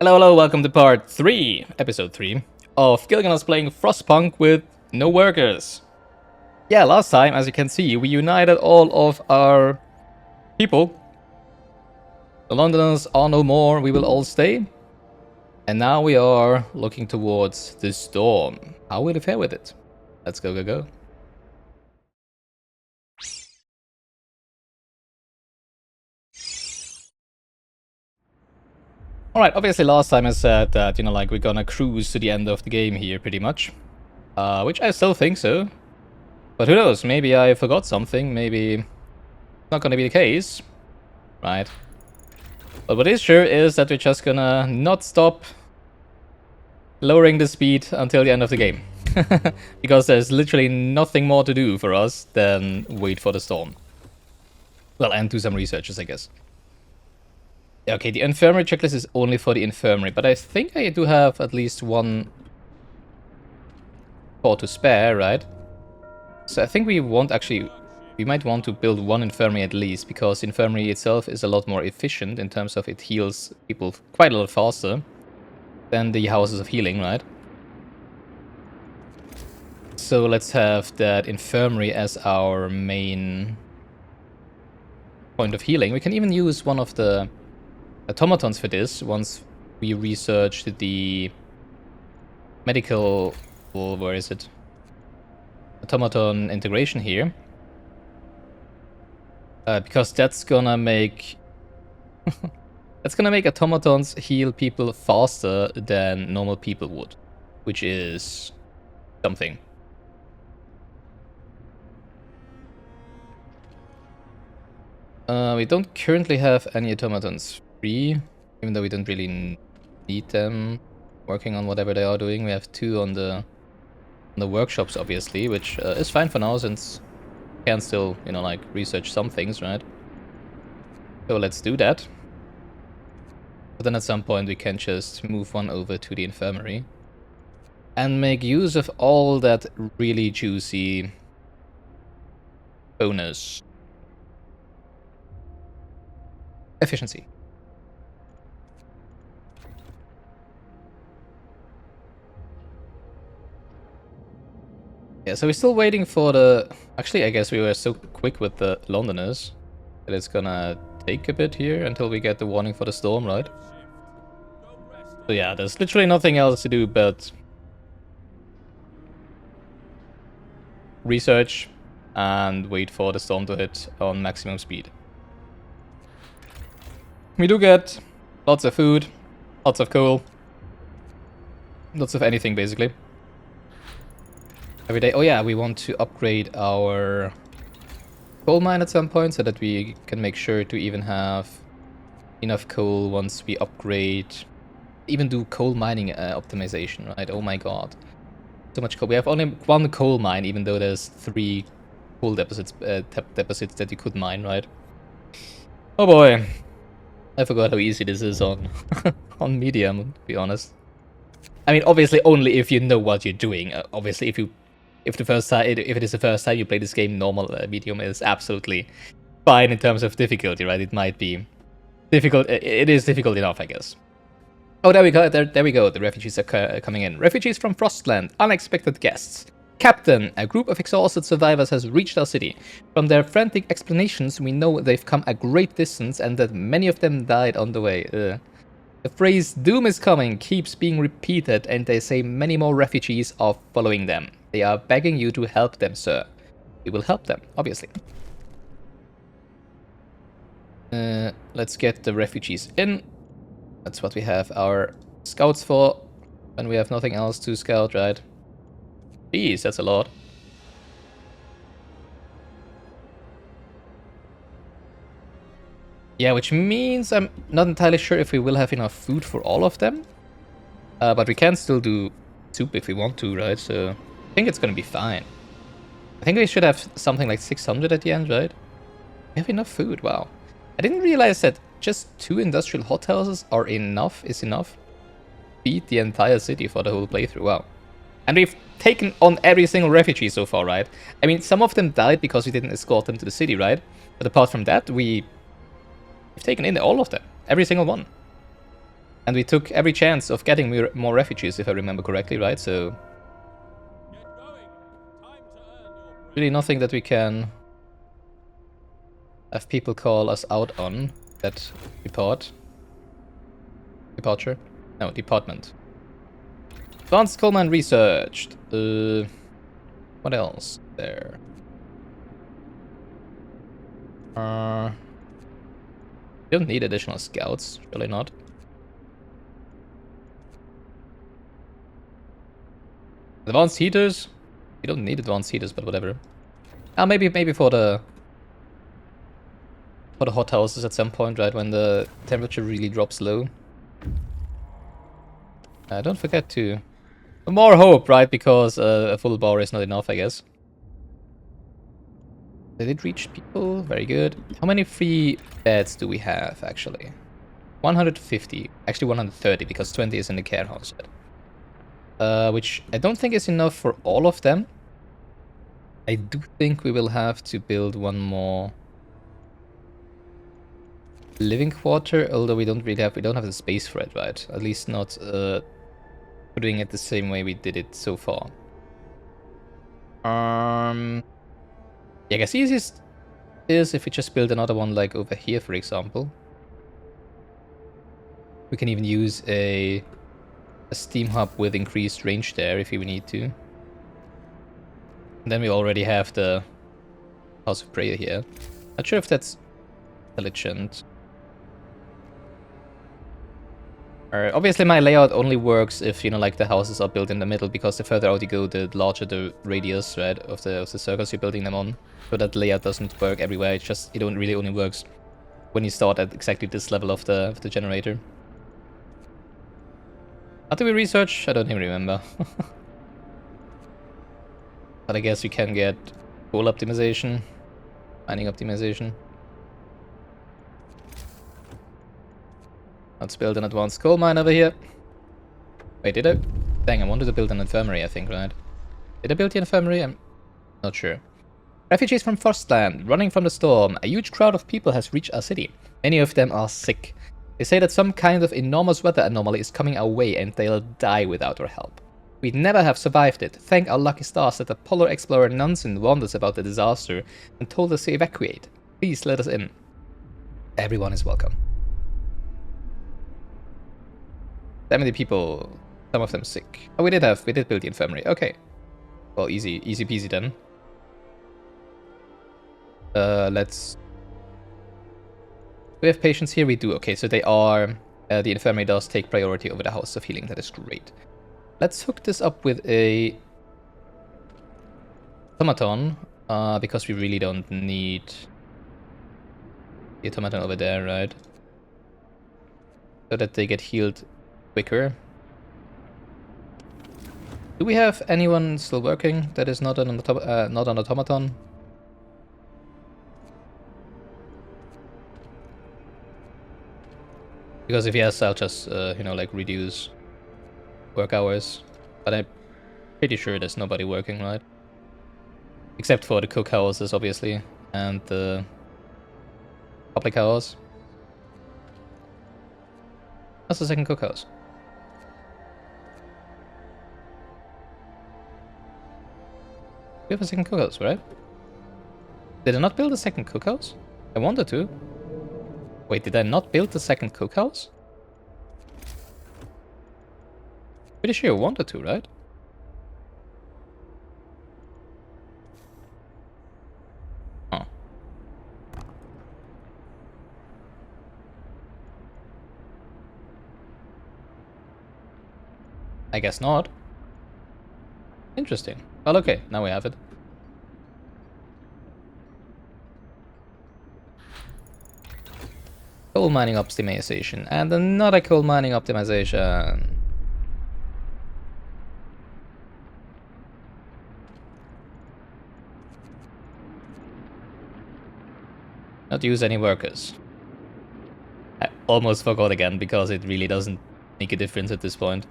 Hello, welcome to part 3, episode 3, of Gilgamesh playing Frostpunk with no workers. Yeah, last time, as you can see, we united all of our people. The Londoners are no more, we will all stay. And now we are looking towards the storm. How will we fare with it? Let's go. Alright, obviously last time I said that, we're gonna cruise to the end of the game here, pretty much. Which I still think so. But who knows, maybe I forgot something, maybe it's not gonna be the case. Right. But what is sure is that we're just gonna not stop lowering the speed until the end of the game. Because there's literally nothing more to do for us than wait for the storm. Well, and do some researches, I guess. Okay, the infirmary checklist is only for the infirmary, but I think I do have at least one thought to spare, right? So I think we might want to build one infirmary at least, because infirmary itself is a lot more efficient in terms of it heals people quite a lot faster than the houses of healing, right? So let's have that infirmary as our main point of healing. We can even use one of the automatons for this once we research the medical, where is it? Automaton integration here. Because that's gonna make automatons heal people faster than normal people would, which is something. We don't currently have any automatons free, even though we don't really need them working on whatever they are doing. We have 2 on the workshops, obviously, which is fine for now, since we can still, research some things, right? So let's do that. But then at some point we can just move one over to the infirmary and make use of all that really juicy bonus. Efficiency. Yeah, so we're still waiting for the... Actually, I guess we were so quick with the Londoners that it's gonna take a bit here until we get the warning for the storm, right? So yeah, there's literally nothing else to do but research and wait for the storm to hit on maximum speed. We do get lots of food, lots of coal, lots of anything basically. Every day. Oh yeah, we want to upgrade our coal mine at some point so that we can make sure to even have enough coal once we upgrade. Even do coal mining optimization, right? Oh my god. So much coal. We have only 1 coal mine, even though there's 3 coal deposits that you could mine, right? Oh boy. I forgot how easy this is on on medium, to be honest. I mean, obviously only if you know what you're doing. Obviously, if it is the first time you play this game, normal medium is absolutely fine in terms of difficulty, right? It might be difficult. It is difficult enough, I guess. Oh, there we go. There we go. The refugees are coming in. Refugees from Frostland, unexpected guests. Captain, a group of exhausted survivors has reached our city. From their frantic explanations, we know they've come a great distance and that many of them died on the way. The phrase "doom is coming" keeps being repeated, and they say many more refugees are following them. They are begging you to help them, sir. We will help them, obviously. Let's get the refugees in. That's what we have our scouts for, when we have nothing else to scout, right? Jeez, that's a lot. Yeah, which means I'm not entirely sure if we will have enough food for all of them. But we can still do soup if we want to, right? So I think it's gonna be fine. I think we should have something like 600 at the end, right? We have enough food, wow. I didn't realize that just 2 industrial hothouses is enough. Feed the entire city for the whole playthrough, wow. And we've taken on every single refugee so far, right? I mean, some of them died because we didn't escort them to the city, right? But apart from that, we've taken in all of them. Every single one. And we took every chance of getting more refugees, if I remember correctly, right? So really nothing that we can have people call us out on that departure? No, department. Advanced coal mine researched. What else there? We don't need additional scouts, really not. Advanced heaters? We don't need advanced heaters, but whatever. Maybe for the hot houses at some point, right? When the temperature really drops low. Don't forget to... More hope, right? Because a full bar is not enough, I guess. Did it reach people? Very good. How many free beds do we have, actually? 150. Actually 130, because 20 is in the care house. Which I don't think is enough for all of them. I do think we will have to build one more living quarter, although we don't have the space for it, right? At least not doing it the same way we did it so far. Yeah, I guess easiest is if we just build another one like over here, for example. We can even use a steam hub with increased range there if we need to. And then we already have the House of Prayer here. Not sure if that's intelligent. Obviously my layout only works if, you know, like the houses are built in the middle, because the further out you go, the larger the radius, right, of the circles you're building them on. So that layout doesn't work everywhere. It really only works when you start at exactly this level of the generator. How do we research? I don't even remember. But I guess you can get coal optimization, mining optimization. Let's build an advanced coal mine over here. Wait, did I? Dang, I wanted to build an infirmary, I think, right? Did I build the infirmary? I'm not sure. Refugees from Frostland, running from the storm. A huge crowd of people has reached our city. Many of them are sick. They say that some kind of enormous weather anomaly is coming our way and they'll die without our help. We'd never have survived it. Thank our lucky stars that the polar explorer Nansen warned us about the disaster and told us to evacuate. Please let us in. Everyone is welcome. 70 people, some of them sick. Oh, we did build the infirmary. Okay. Well, easy peasy then. Let's... Do we have patients here? We do. Okay, so they are... the infirmary does take priority over the House of Healing. That is great. Let's hook this up with a... automaton, because we really don't need... the automaton over there, right? So that they get healed quicker. Do we have anyone still working that is not an automaton? Because if yes, I'll just, you know, like reduce work hours. But I'm pretty sure there's nobody working, right? Except for the cookhouses, obviously, and the public house. That's the second cookhouse. We have a second cookhouse, right? Did I not build a second cookhouse? I wanted to. Wait, did I not build the second cookhouse? Pretty sure I wanted to, right? Huh. I guess not. Interesting. Well, okay, now we have it. Coal mining optimization, and another coal mining optimization. Not use any workers. I almost forgot again, because it really doesn't make a difference at this point.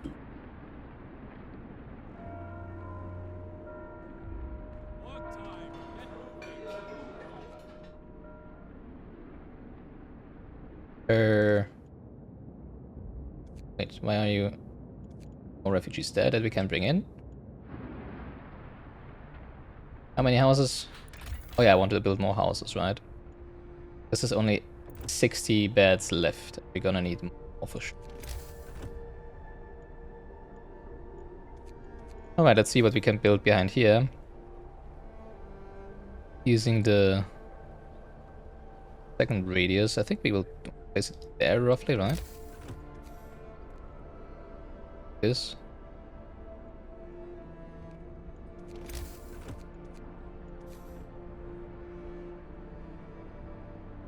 Wait, why are you... More refugees there that we can bring in? How many houses? Oh yeah, I wanted to build more houses, right? This is only 60 beds left. We're gonna need more for sure. Alright, let's see what we can build behind here. Using the second radius. I think we will place it there roughly, right? This.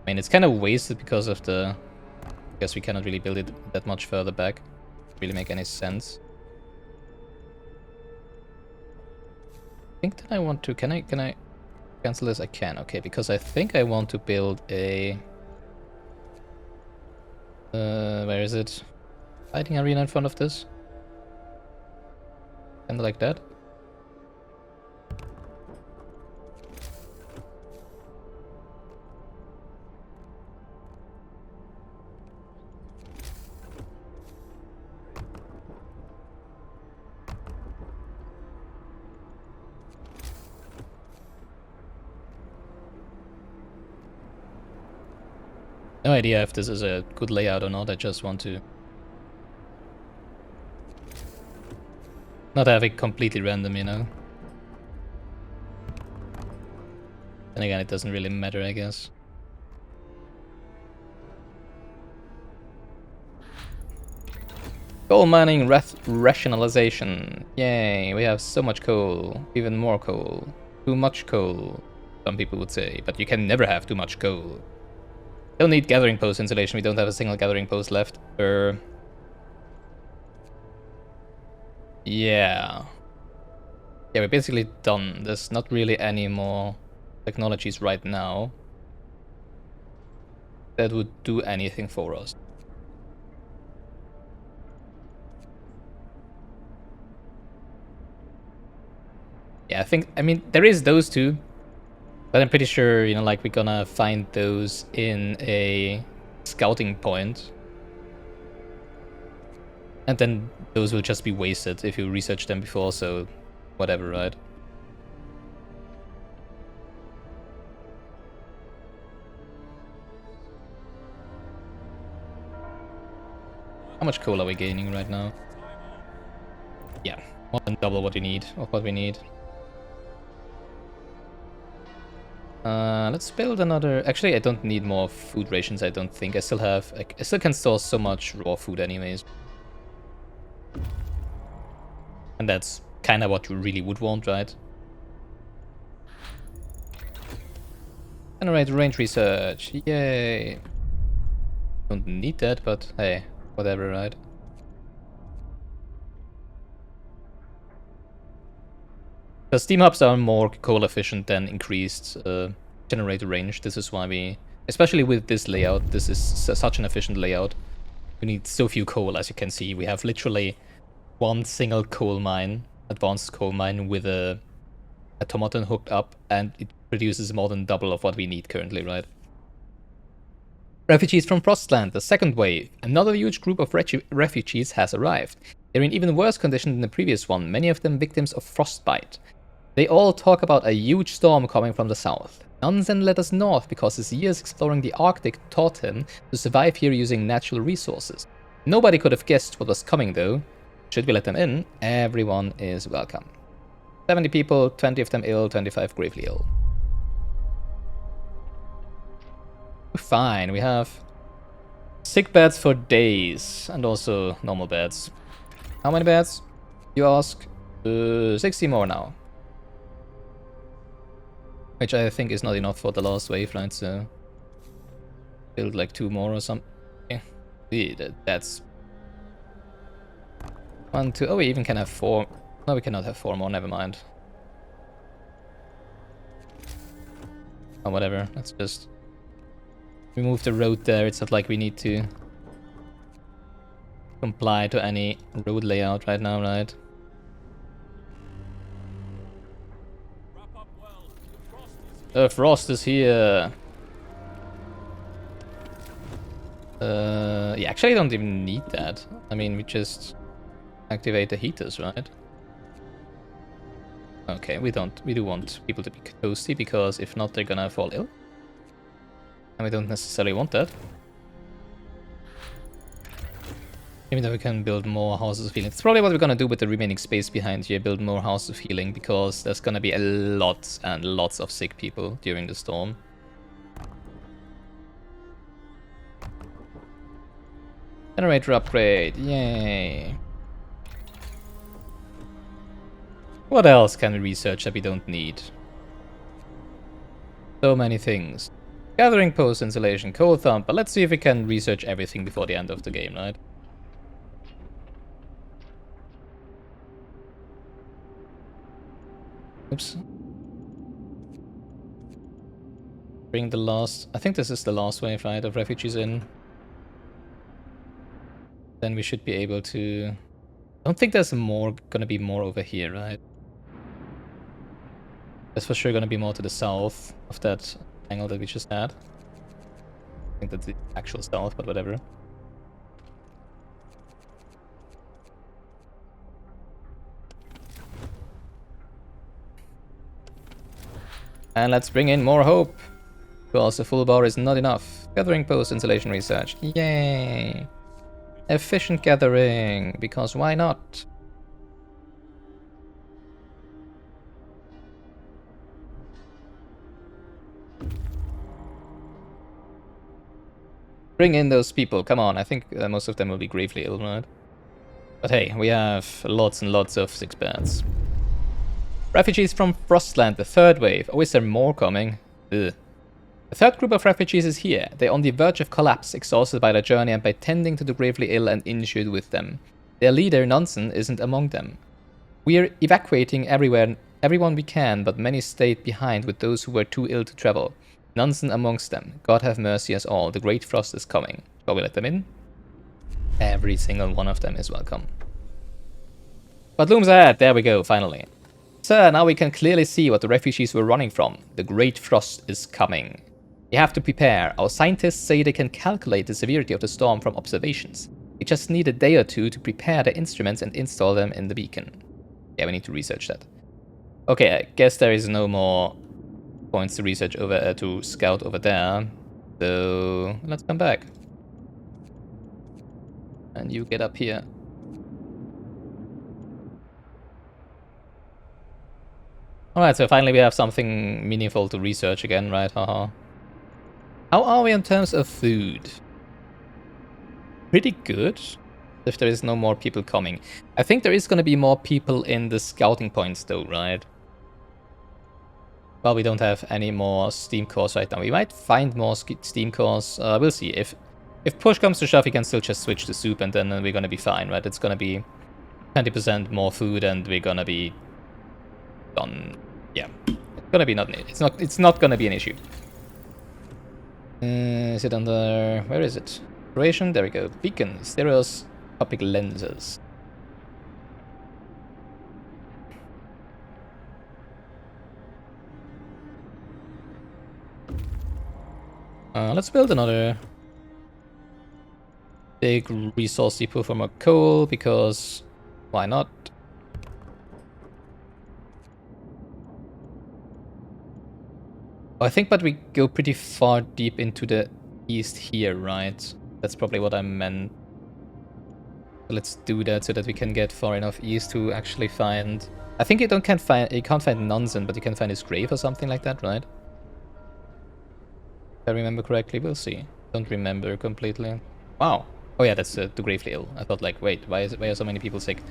I mean, it's kind of wasted because of the... I guess we cannot really build it that much further back. Really make any sense. I think that I want to... Can I cancel this? I can, okay, because I think I want to build a... where is it? Fighting arena in front of this? Kinda like that. No idea if this is a good layout or not, I just want to not have it completely random, you know? And again, it doesn't really matter, I guess. Coal mining rationalization. Yay, we have so much coal. Even more coal. Too much coal, some people would say. But you can never have too much coal. Don't need gathering post installation. We don't have a single gathering post left. Yeah. Yeah, we're basically done. There's not really any more technologies right now that would do anything for us. Yeah, I mean, there is those two, but I'm pretty sure, you know, like, we're gonna find those in a scouting point. And then those will just be wasted if you research them before, so whatever, right? How much coal are we gaining right now? Yeah, more than double what we need, let's build another... Actually, I don't need more food rations, I don't think. I still can store so much raw food anyways. And that's kind of what you really would want, right? Generate range research, yay! Don't need that, but hey, whatever, right? The steam hubs are more coal efficient than increased generator range. This is why we, especially with this layout, this is such an efficient layout. We need so few coal, as you can see. We have literally one single coal mine, advanced coal mine, with a automaton hooked up, and it produces more than double of what we need currently, right? Refugees from Frostland, the second wave. Another huge group of refugees has arrived. They're in even worse condition than the previous one, many of them victims of frostbite. They all talk about a huge storm coming from the south. None send letters north because his years exploring the Arctic taught him to survive here using natural resources. Nobody could have guessed what was coming though. Should we let them in? Everyone is welcome. 70 people, 20 of them ill, 25 gravely ill. Fine, we have sick beds for days and also normal beds. How many beds, you ask? 60 more now. Which I think is not enough for the last wave, right? So build like 2 more or something. Yeah, that's 1, 2. Oh, we even can have 4. No, we cannot have 4 more. Never mind. Oh, whatever. Let's just remove the road there. It's not like we need to comply to any road layout right now, right? The frost is here. Yeah, actually I don't even need that. I mean, we just activate the heaters, right? Okay, we do want people to be toasty, because if not, they're gonna fall ill. And we don't necessarily want that. Even though we can build more houses of healing. It's probably what we're gonna do with the remaining space behind here, build more houses of healing, because there's gonna be a lot and lots of sick people during the storm. Generator upgrade, yay. What else can we research that we don't need? So many things. Gathering post installation, cold thump, but let's see if we can research everything before the end of the game, right? Oops. Bring the last... I think this is the last wave, right, of refugees in. Then we should be able to... I don't think there's gonna be more over here, right? There's for sure gonna be more to the south of that angle that we just had. I think that's the actual south, but whatever. And let's bring in more hope. Because a full bar is not enough. Gathering post installation research. Yay! Efficient gathering, because why not? Bring in those people, come on. I think most of them will be gravely ill, right? But hey, we have lots and lots of sick beds. Refugees from Frostland, the third wave. Oh, is there more coming? Ugh. The third group of refugees is here. They're on the verge of collapse, exhausted by their journey and by tending to the gravely ill and injured with them. Their leader, Nansen, isn't among them. We're evacuating everyone we can, but many stayed behind with those who were too ill to travel. Nansen amongst them. God have mercy us all. The great frost is coming. Shall we let them in? Every single one of them is welcome. What looms ahead? There we go, finally. Sir, now we can clearly see what the refugees were running from. The great frost is coming. You have to prepare. Our scientists say they can calculate the severity of the storm from observations. We just need a day or two to prepare the instruments and install them in the beacon. Yeah, we need to research that. Okay, I guess there is no more points to research over to scout over there. So let's come back. And you get up here. Alright, so finally we have something meaningful to research again, right? Haha. How are we in terms of food? Pretty good. If there is no more people coming. I think there is going to be more people in the scouting points though, right? Well, we don't have any more steam cores right now. We might find more steam cores. We'll see. If push comes to shove, we can still just switch to soup and then we're going to be fine, right? It's going to be 20% more food and we're going to be done. Yeah. It's going to be it's not going to be an issue. Is it under... Where is it? Operation? There we go. Beacon. Stereoscopic lenses. Let's build another big resource depot for more coal, because why not? I think, but we go pretty far deep into the east here, right? That's probably what I meant. Let's do that so that we can get far enough east to actually find... I think you can't find Nansen, but you can find his grave or something like that, right? If I remember correctly, we'll see. Don't remember completely. Wow. Oh yeah, that's the gravely ill. I thought like, wait, why are so many people sick?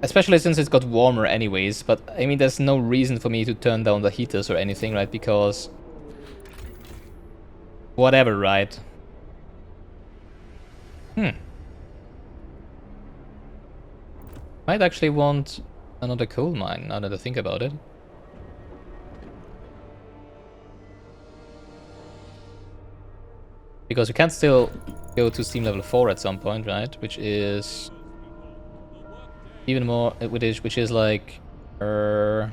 Especially since it's got warmer anyways, but I mean there's no reason for me to turn down the heaters or anything, right? Because... whatever, right? Might actually want another coal mine, now that I think about it. Because we can still go to steam level 4 at some point, right? Which is... even more, which is like 10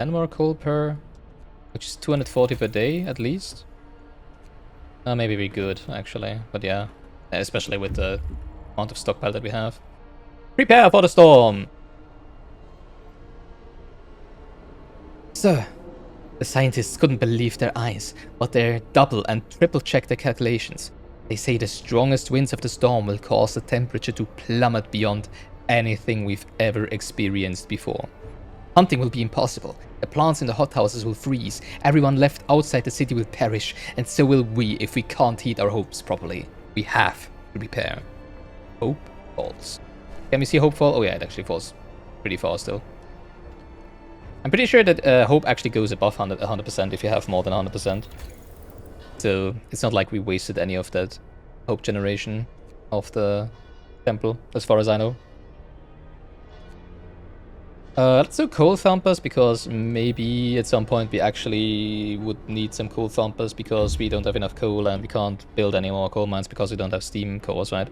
more coal per, which is 240 per day at least. Maybe we could, actually. But yeah, especially with the amount of stockpile that we have. Prepare for the storm! Sir, the scientists couldn't believe their eyes, but they double and triple checked their calculations. They say the strongest winds of the storm will cause the temperature to plummet beyond anything we've ever experienced before. Hunting will be impossible. The plants in the hothouses will freeze. Everyone left outside the city will perish, and so will we if we can't heat our hopes properly. We have to prepare. Hope falls. Can we see hope fall? Oh yeah, it actually falls pretty fast though. I'm pretty sure that hope actually goes above 100% if you have more than 100%. So it's not like we wasted any of that hope generation of the temple, as far as I know. Let's do coal thumpers, because maybe at some point we actually would need some coal thumpers because we don't have enough coal and we can't build any more coal mines because we don't have steam cores, right?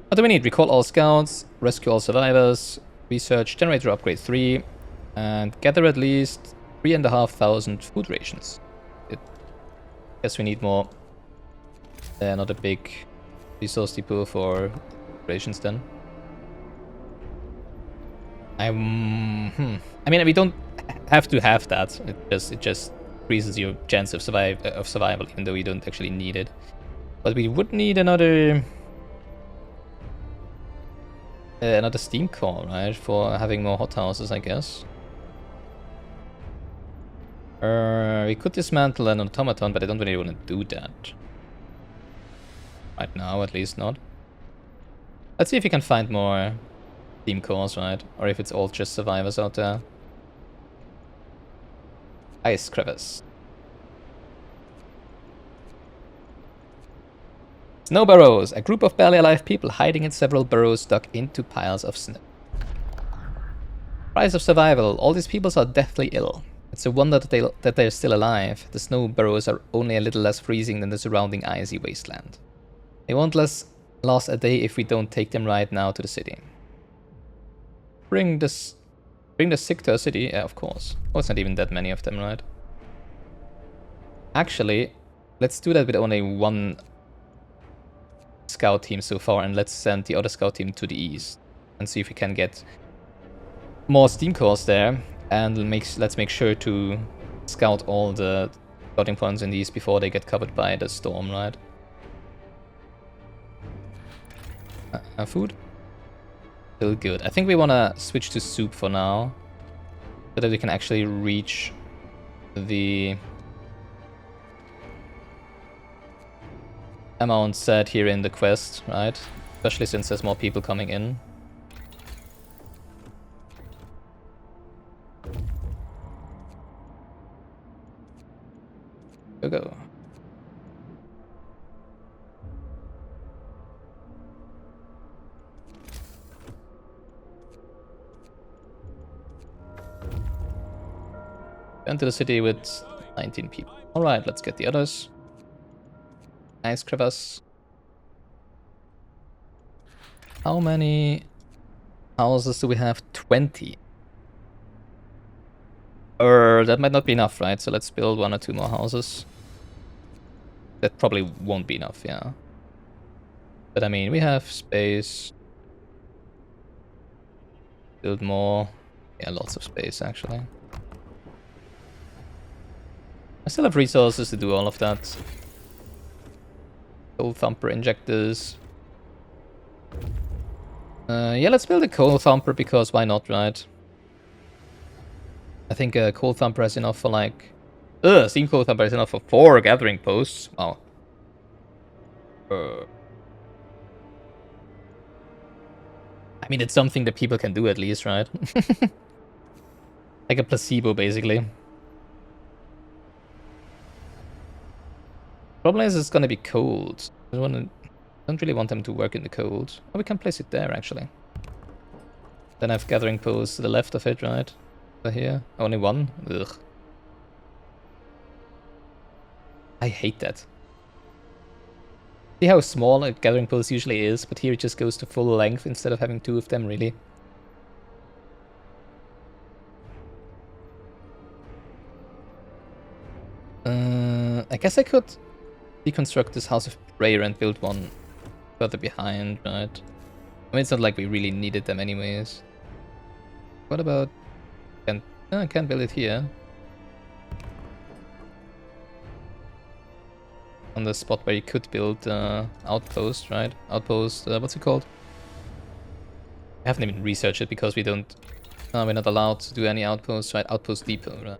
What do we need? Recall all scouts, rescue all survivors, research generator upgrade 3, and gather at least 3,500 food rations. Guess we need more. Not a big resource depot for rations then. I mean, we don't have to have that. It just increases your chance of survival, even though you don't actually need it. But we would need another steam core, right, for having more hothouses, I guess. We could dismantle an automaton, but I don't really want to do that. Right now, at least not. Let's see if we can find more steam cores, right? Or if it's all just survivors out there. Ice crevice. Snow burrows. A group of barely alive people hiding in several burrows dug into piles of snow. Price of survival. All these people are deathly ill. It's a wonder that they're still alive. The snow burrows are only a little less freezing than the surrounding icy wasteland. They won't last a day if we don't take them right now to the city. Bring the sick to a city? Yeah, of course. Oh, it's not even that many of them, right? Actually, let's do that with only one scout team so far, and let's send the other scout team to the east and see if we can get more steam cores there. And let's make sure to scout all the scouting points in the east before they get covered by the storm, right? Food? Still good. I think we want to switch to soup for now, so that we can actually reach the amount set here in the quest, right? Especially since there's more people coming in. Go. Enter the city with 19 people. Alright, let's get the others. Ice crevice. How many houses do we have? 20. That might not be enough, right? So let's build 1 or 2 more houses. That probably won't be enough, yeah. But I mean, we have space. Build more. Yeah, lots of space, actually. I still have resources to do all of that. Coal thumper injectors. Yeah, let's build a coal thumper, because why not, right? I think a coal thumper is enough for like... steam coal thumper is enough for 4 gathering posts. Wow. I mean, it's something that people can do at least, right? Like a placebo, basically. Problem is, it's gonna be cold. I don't really want them to work in the cold. Oh, we can place it there, actually. Then I have gathering posts to the left of it, right? Over here. Only 1? Ugh. I hate that. See how small a gathering post usually is, but here it just goes to full length instead of having 2 of them, really. I guess I could deconstruct this House of Prayer and build one further behind, right? I mean, it's not like we really needed them anyways. What about... I can't build it here. On the spot where you could build outpost, right? Outpost, what's it called? I haven't even researched it because we don't... we're not allowed to do any outposts, right? Outpost depot, right?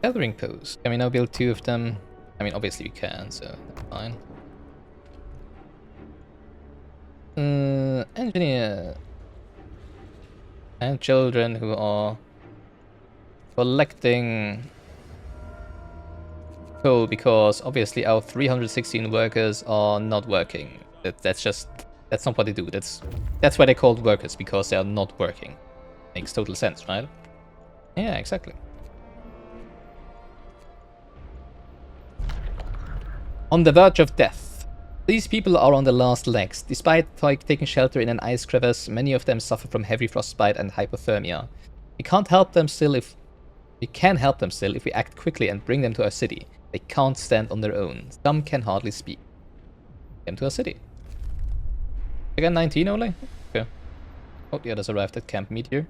Gathering post. Can we now build 2 of them? I mean, obviously we can, so that's fine. Engineer. And children who are collecting coal because obviously our 316 workers are not working. That's not what they do. That's why they're called workers, because they are not working. Makes total sense, right? Yeah, exactly. On the verge of death. These people are on the last legs. Despite taking shelter in an ice crevice, many of them suffer from heavy frostbite and hypothermia. We can help them still if we act quickly and bring them to our city. They can't stand on their own. Some can hardly speak. Come to our city. Again, 19 only? Okay. Oh, the others arrived at Camp Meteor.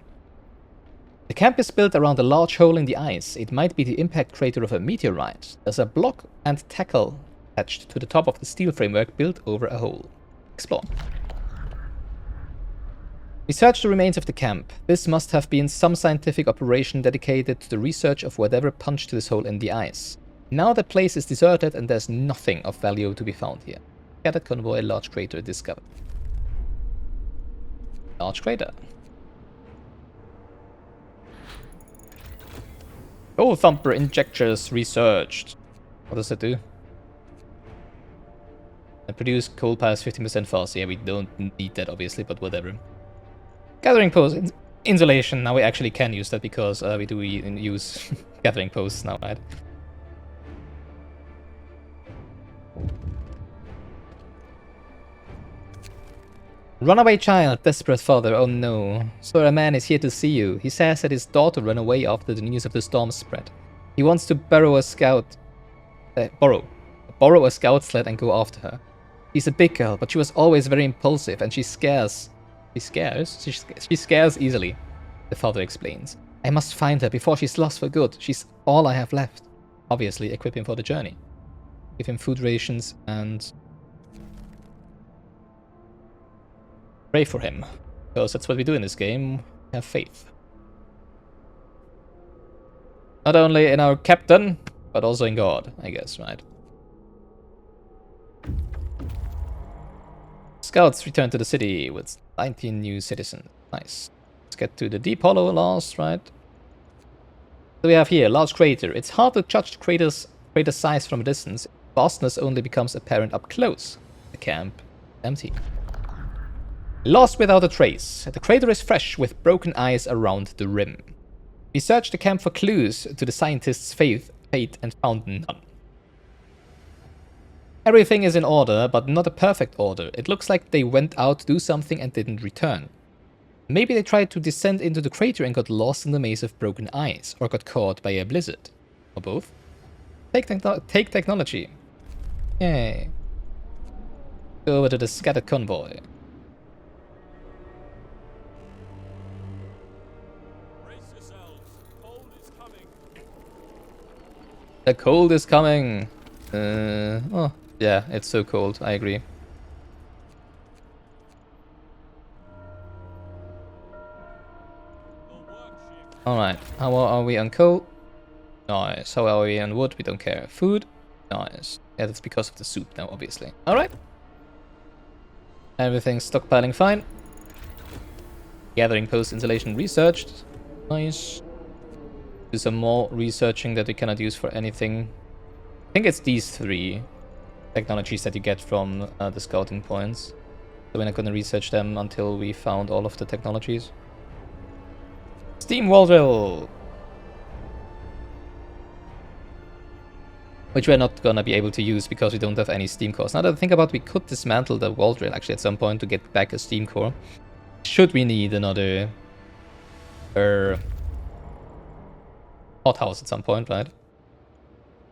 The camp is built around a large hole in the ice. It might be the impact crater of a meteorite. There's a block and tackle attached to the top of the steel framework built over a hole. Explore. We searched the remains of the camp. This must have been some scientific operation dedicated to the research of whatever punched this hole in the ice. Now the place is deserted and there's nothing of value to be found here. Scattered convoy, large crater discovered. Large crater. Coal thumper injectors researched. What does it do? And produce coal piles 15% faster. Yeah, we don't need that obviously, but whatever. Gathering post insulation. Now we actually can use that because we do use gathering posts now, right? Runaway child, desperate father, oh no. Sir, a man is here to see you. He says that his daughter ran away after the news of the storm spread. He wants to borrow a scout sled and go after her. She's a big girl, but she was always very impulsive and she scares. She scares easily, the father explains. I must find her before she's lost for good. She's all I have left. Obviously, equip him for the journey. Give him food rations and pray for him, because that's what we do in this game. Have faith. Not only in our captain, but also in God, I guess, right? Scouts return to the city with 19 new citizens. Nice. Let's get to the deep hollow last, right? So we have here, large crater. It's hard to judge the crater's size from a distance. Vastness only becomes apparent up close. The camp empty. Lost without a trace. The crater is fresh with broken ice around the rim. We searched the camp for clues to the scientist's fate and found none. Everything is in order, but not a perfect order. It looks like they went out to do something and didn't return. Maybe they tried to descend into the crater and got lost in the maze of broken ice, or got caught by a blizzard. Or both. Take technology. Yay. Go over to the scattered convoy. The cold is coming. Oh, yeah, it's so cold. I agree. Alright, how are we on coal? Nice. How are we on wood? We don't care. Food? Nice. Yeah, that's because of the soup now, obviously. Alright. Everything's stockpiling fine. Gathering post insulation researched. Nice. Do some more researching that we cannot use for anything. I think it's these 3 technologies that you get from the scouting points. So we're not going to research them until we found all of the technologies. Steam wall drill! Which we're not going to be able to use because we don't have any steam cores. Now that I think about it, we could dismantle the wall drill actually at some point to get back a steam core. Should we need another hothouse at some point, right?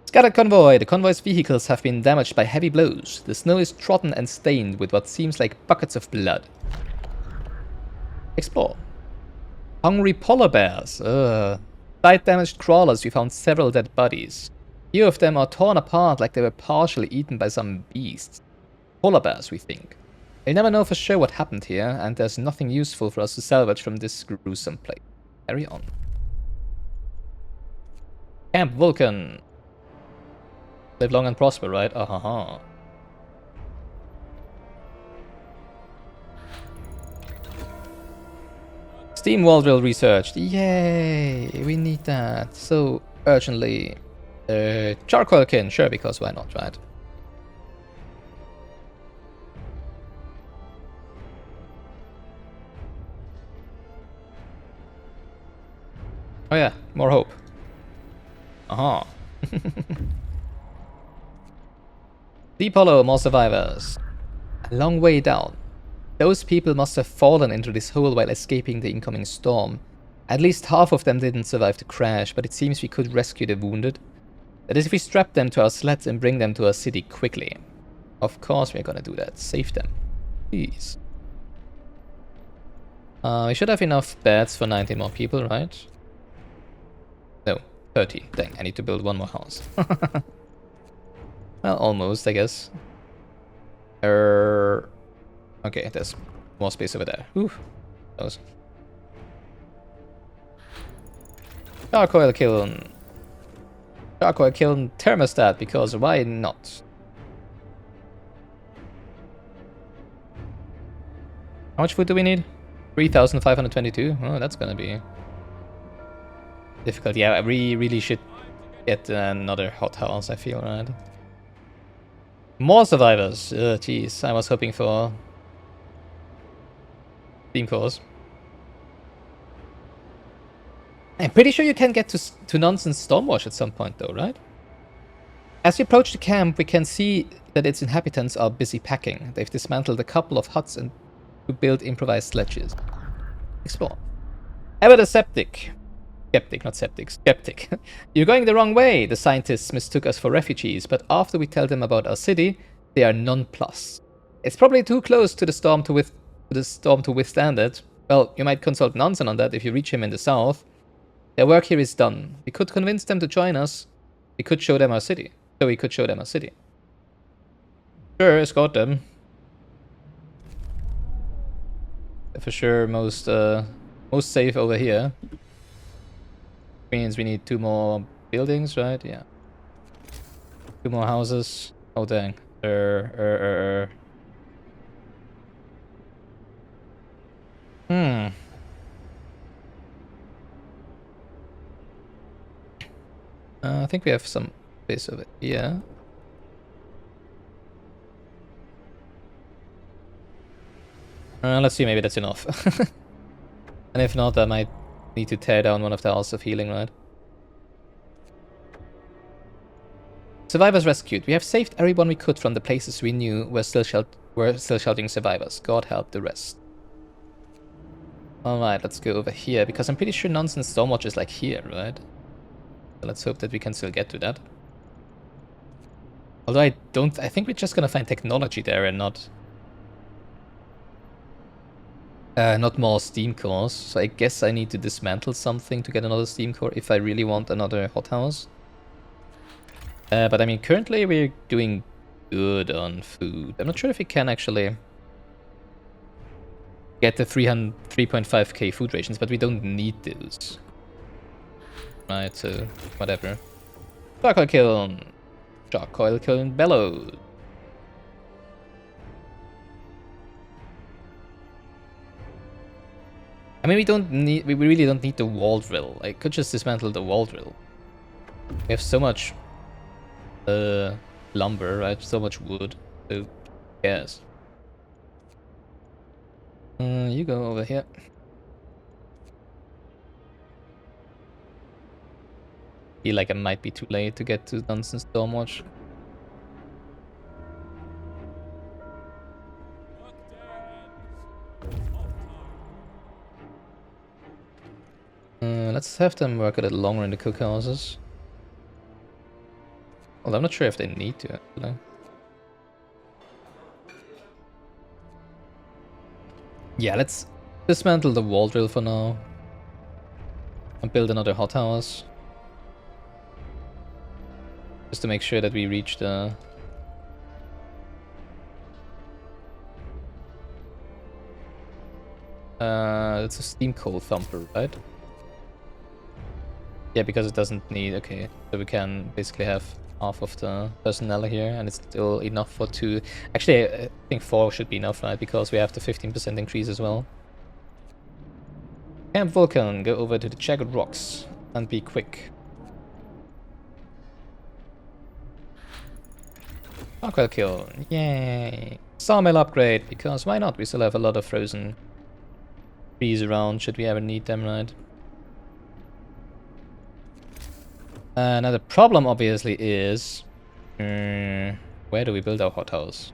Scattered convoy. The convoy's vehicles have been damaged by heavy blows. The snow is trodden and stained with what seems like buckets of blood. Explore. Hungry polar bears. Slight damaged crawlers. We found several dead bodies. Few of them are torn apart like they were partially eaten by some beasts. Polar bears, we think. We never know for sure what happened here, and there's nothing useful for us to salvage from this gruesome place. Carry on. Camp Vulcan. Live long and prosper, right? Ahaha. Steam wall drill researched. Yay! We need that so urgently. Charcoal kiln, sure, because why not, right? Oh yeah, more hope. Aha. Deep Hollow, more survivors. A long way down. Those people must have fallen into this hole while escaping the incoming storm. At least half of them didn't survive the crash, but it seems we could rescue the wounded. That is if we strap them to our sleds and bring them to our city quickly. Of course we're gonna do that. Save them. Please. We should have enough beds for 19 more people, right? No, 30. Dang, I need to build one more house. Well, almost, I guess. Okay, there's more space over there. Ooh, those. Charcoal kiln. Charcoal kiln thermostat, because why not? How much food do we need? 3,522. Oh, that's gonna be difficult. Yeah, we really should get another hothouse, I feel, right? More survivors. Jeez, I was hoping for Steam cores. I'm pretty sure you can get to Nonsense Stormwash at some point, though, right? As we approach the camp, we can see that its inhabitants are busy packing. They've dismantled a couple of huts and to build improvised sledges. Explore. Ever the septic. Skeptic, not septic. Skeptic. You're going the wrong way. The scientists mistook us for refugees, but after we tell them about our city, they are nonplussed. It's probably too close to the storm to withstand it. Well, you might consult Nansen on that if you reach him in the south. Their work here is done. We could convince them to join us. We could show them our city. Sure, escort them. For sure, most safe over here. Means we need 2 more buildings, right? Yeah. 2 more houses. Oh dang. I think we have some space over here. Let's see, maybe that's enough. And if not, I might need to tear down one of the halls of healing, right? Survivors rescued. We have saved everyone we could from the places we knew were still sheltering survivors. God help the rest. Alright, let's go over here, because I'm pretty sure Nonsense Stormwatch is like here, right? So let's hope that we can still get to that. Although I think we're just gonna find technology there and not more steam cores. So I guess I need to dismantle something to get another steam core if I really want another hothouse. But I mean, currently we're doing good on food. I'm not sure if we can actually get the 3.5k food rations, but we don't need those. Right, so whatever. Charcoal kiln. Charcoal kiln bellows. I mean, we really don't need the wall drill. I could just dismantle the wall drill. We have so much lumber, right? So much wood. So, yes. You go over here. Feel like it might be too late to get to Dungeon Stormwatch. Let's have them work a little longer in the cookhouses. Well, I'm not sure if they need to, actually. Yeah, let's dismantle the wall drill for now. And build another hothouse. Just to make sure that we reach the... it's a steam coal thumper, right? Yeah, because it doesn't need... Okay, so we can basically have half of the personnel here, and it's still enough for 2... Actually, I think 4 should be enough, right? Because we have the 15% increase as well. Camp Vulcan, go over to the jagged rocks, and be quick. Rockwell kill, yay! Sawmill upgrade, because why not? We still have a lot of frozen trees around, should we ever need them, right? Now the problem obviously is... where do we build our hothouse?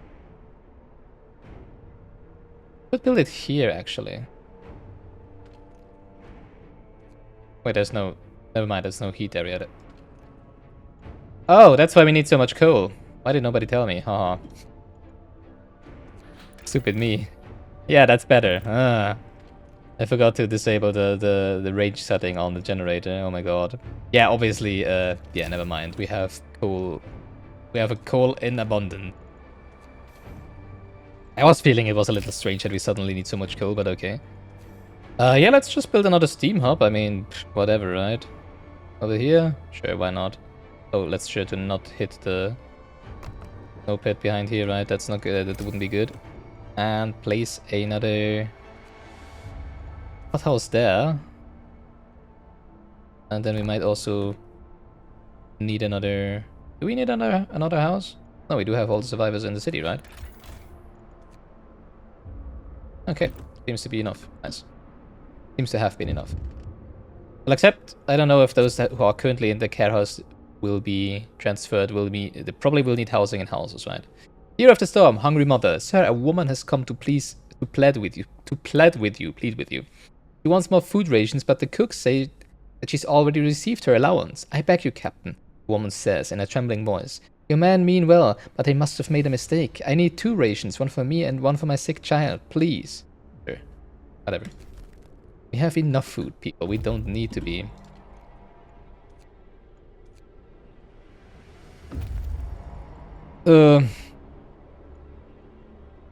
Could build it here, actually. Wait, there's no... Never mind, there's no heat area there. Oh, that's why we need so much coal. Why did nobody tell me? Haha. Stupid me. Yeah, that's better. I forgot to disable the range setting on the generator. Oh my god. Yeah, obviously, yeah, never mind. We have coal. We have a coal in abundance. I was feeling it was a little strange that we suddenly need so much coal, but okay. Yeah, let's just build another steam hub. I mean, whatever, right? Over here? Sure, why not? Oh, let's sure to not hit the snow pit behind here, right? That's not good. That wouldn't be good. And place another hothouse there. And then we might also need another... Do we need another house? No, we do have all the survivors in the city, right? Okay, seems to be enough. Nice. Seems to have been enough. Well, except, I don't know if those who are currently in the care house will be transferred, they probably will need housing in houses, right? Year of the Storm, Hungry Mother. Sir, a woman has come to plead with you. She wants more food rations, but the cooks say that she's already received her allowance. I beg you, Captain, the woman says in a trembling voice. Your men mean well, but they must have made a mistake. I need 2 rations, one for me and one for my sick child, please. Sure, whatever. We have enough food, people. We don't need to be...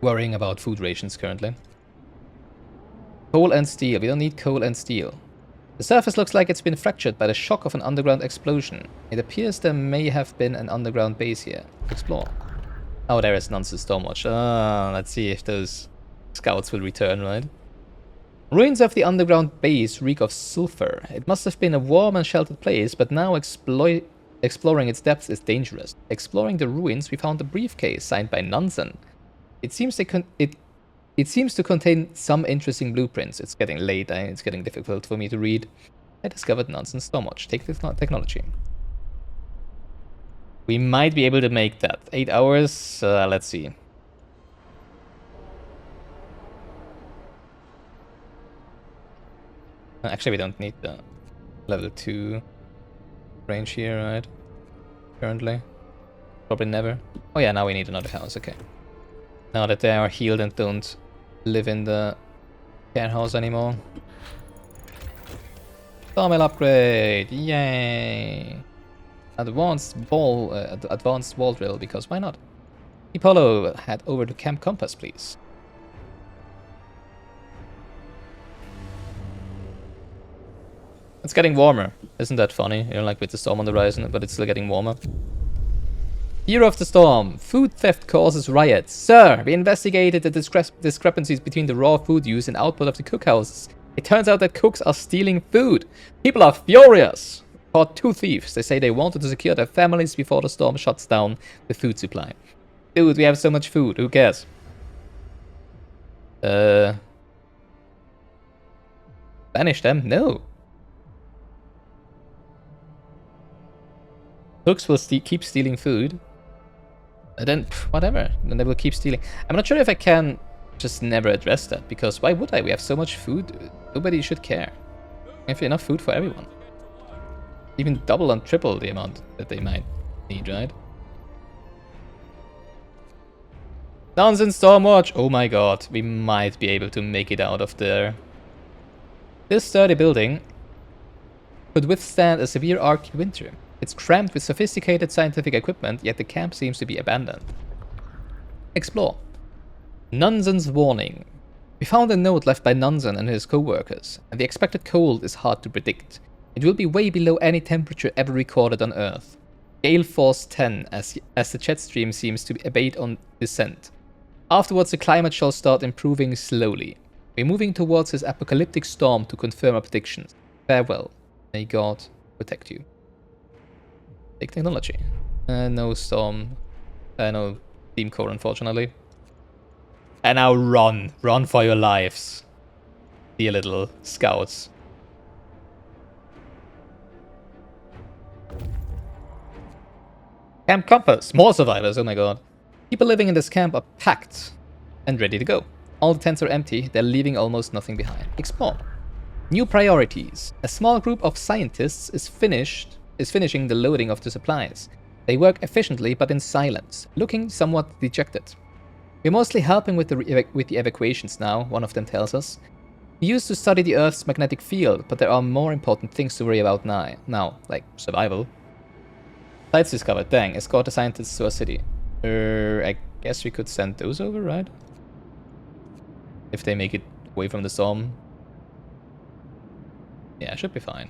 worrying about food rations currently. Coal and steel. We don't need coal and steel. The surface looks like it's been fractured by the shock of an underground explosion. It appears there may have been an underground base here. Explore. Oh, there is nonsense Stormwatch. Let's see if those scouts will return, right? Ruins of the underground base reek of sulfur. It must have been a warm and sheltered place, but now exploring its depths is dangerous. Exploring the ruins, we found a briefcase signed by Nansen. It seems to contain some interesting blueprints. It's getting late, it's getting difficult for me to read. I discovered nonsense Stormwatch. Take this technology. We might be able to make that. 8 hours, let's see. Actually, we don't need the level 2 range here, right? Currently. Probably never. Oh yeah, now we need another house, okay. Now that they are healed and don't live in the care house anymore. Sawmill upgrade! Yay! Advanced wall drill, because why not? Apollo, head over to Camp Compass, please. It's getting warmer. Isn't that funny? You know, like with the storm on the horizon, but it's still getting warmer. Year of the Storm. Food theft causes riots. Sir, we investigated the discrepancies between the raw food use and output of the cookhouses. It turns out that cooks are stealing food. People are furious. Caught 2 thieves. They say they wanted to secure their families before the storm shuts down the food supply. Dude, we have so much food. Who cares? Banish them? No. Cooks will keep stealing food. And then, whatever. Then they will keep stealing. I'm not sure if I can just never address that, because why would I? We have so much food. Nobody should care. We have enough food for everyone. Even double and triple the amount that they might need, right? Nonsense, Stormwatch! Oh my god, we might be able to make it out of there. This sturdy building could withstand a severe Arctic winter. It's crammed with sophisticated scientific equipment, yet the camp seems to be abandoned. Explore. Nunzen's warning. We found a note left by Nunzen and his co-workers, and the expected cold is hard to predict. It will be way below any temperature ever recorded on Earth. Gale Force 10 as the jet stream seems to abate on descent. Afterwards the climate shall start improving slowly. We're moving towards this apocalyptic storm to confirm our predictions. Farewell. May God protect you. Big technology. No storm. No steam core, unfortunately. And now run. Run for your lives. Dear little scouts. Camp Compass. More survivors. Oh my god. People living in this camp are packed and ready to go. All the tents are empty. They're leaving almost nothing behind. Explore. New priorities. A small group of scientists is finishing the loading of the supplies. They work efficiently but in silence, looking somewhat dejected. We're mostly helping with the evacuations now, one of them tells us. We used to study the Earth's magnetic field, but there are more important things to worry about now, like survival. Sites discovered. Dang, escort the scientists to our city. I guess we could send those over, right? If they make it away from the storm. Yeah, should be fine.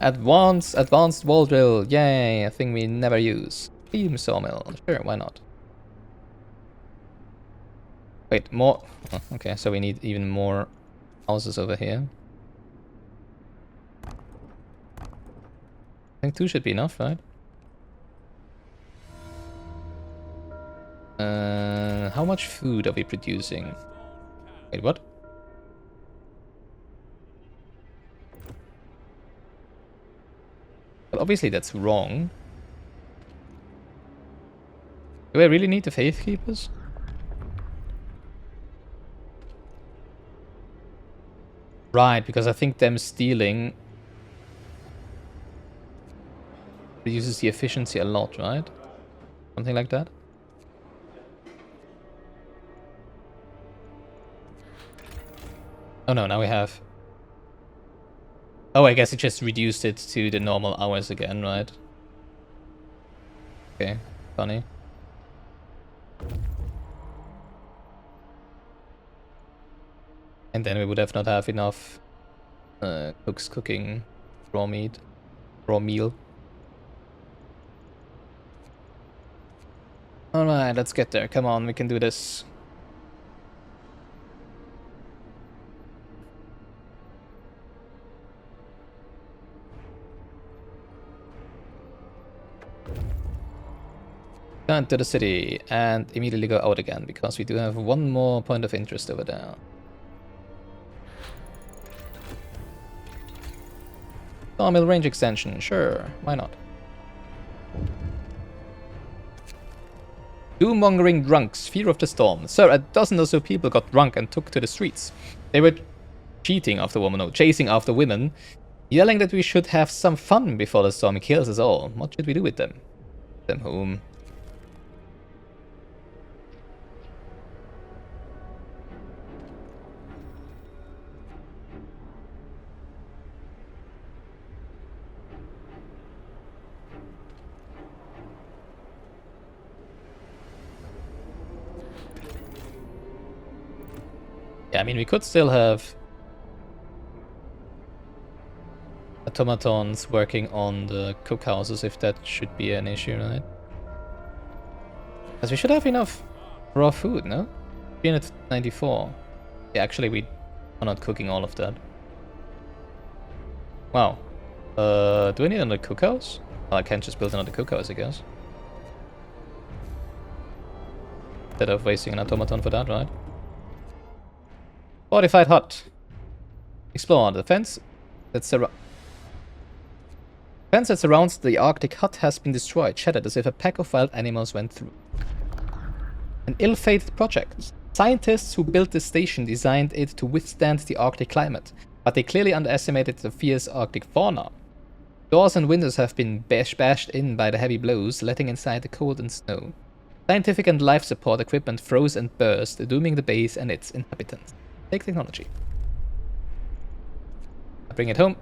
Advanced wall drill. Yay, a thing we never use. Steam sawmill. Sure, why not? Wait, more. Oh, okay, so we need even more houses over here. I think 2 should be enough, right? How much food are we producing? Wait, what? Well, obviously that's wrong. Do I really need the Faith Keepers? Right, because I think them stealing reduces the efficiency a lot, right? Something like that? Oh no, now we have... Oh, I guess it just reduced it to the normal hours again, right? Okay, funny. And then we would have not have enough cooks cooking raw meal. Alright, let's get there. Come on, we can do this. Turn to the city and immediately go out again, because we do have one more point of interest over there. Sawmill range extension, sure, why not? Doom-mongering drunks, fear of the storm. Sir, a dozen or so people got drunk and took to the streets. They were chasing after women, yelling that we should have some fun before the storm kills us all. What should we do with them? Them home. Yeah, I mean, we could still have automatons working on the cookhouses if that should be an issue, right? Because we should have enough raw food, no? 394. Yeah, actually, we are not cooking all of that. Wow. Do we need another cookhouse? Well, I can't just build another cookhouse, I guess. Instead of wasting an automaton for that, right? Fortified hut. Explore. The fence that surrounds the Arctic hut has been destroyed, shattered as if a pack of wild animals went through. An ill-fated project. Scientists who built this station designed it to withstand the Arctic climate, but they clearly underestimated the fierce Arctic fauna. Doors and windows have been bashed in by the heavy blows, letting inside the cold and snow. Scientific and life support equipment froze and burst, dooming the base and its inhabitants. Take technology. Bring it home.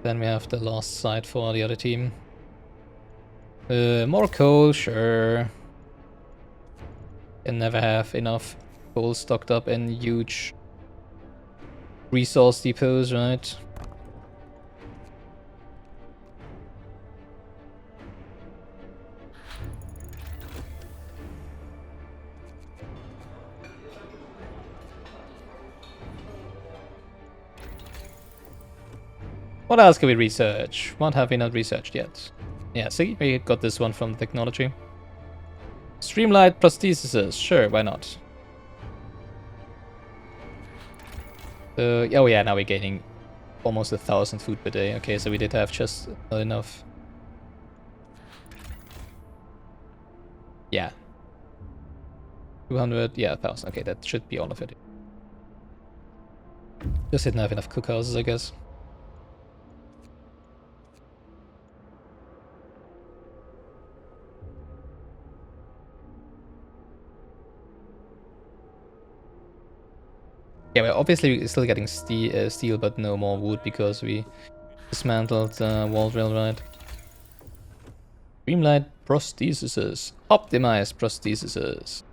Then we have the last site for the other team. More coal, sure. Can never have enough coal stocked up in huge resource depots, right? What else can we research? What have we not researched yet? Yeah, see, we got this one from technology. Streamlined prostheses, sure, why not? Oh yeah, now we're gaining almost 1,000 food per day. Okay, so we did have just not enough. Yeah. 200, yeah, 1,000. Okay, that should be all of it. Just didn't have enough cookhouses, I guess. Yeah, we're obviously still getting steel, but no more wood because we dismantled walled railroad. Streamlined prostheses. Optimized prostheses.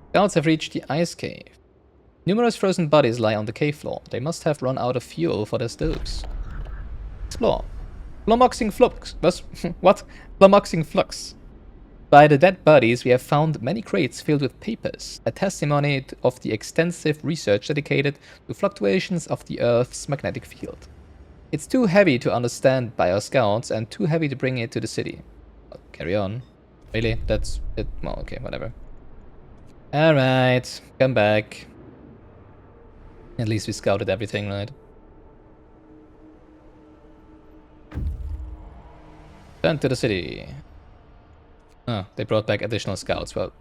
Scouts have reached the ice cave. Numerous frozen bodies lie on the cave floor. They must have run out of fuel for their stoves. Explore. Flummoxing flux. What? Flummoxing flux. By the dead bodies, we have found many crates filled with papers, a testimony of the extensive research dedicated to fluctuations of the Earth's magnetic field. It's too heavy to understand by our scouts and too heavy to bring it to the city. Oh, carry on. Really? That's it? Well, okay, whatever. Alright, come back. At least we scouted everything, right? Turn to the city. Oh, they brought back additional scouts. Well,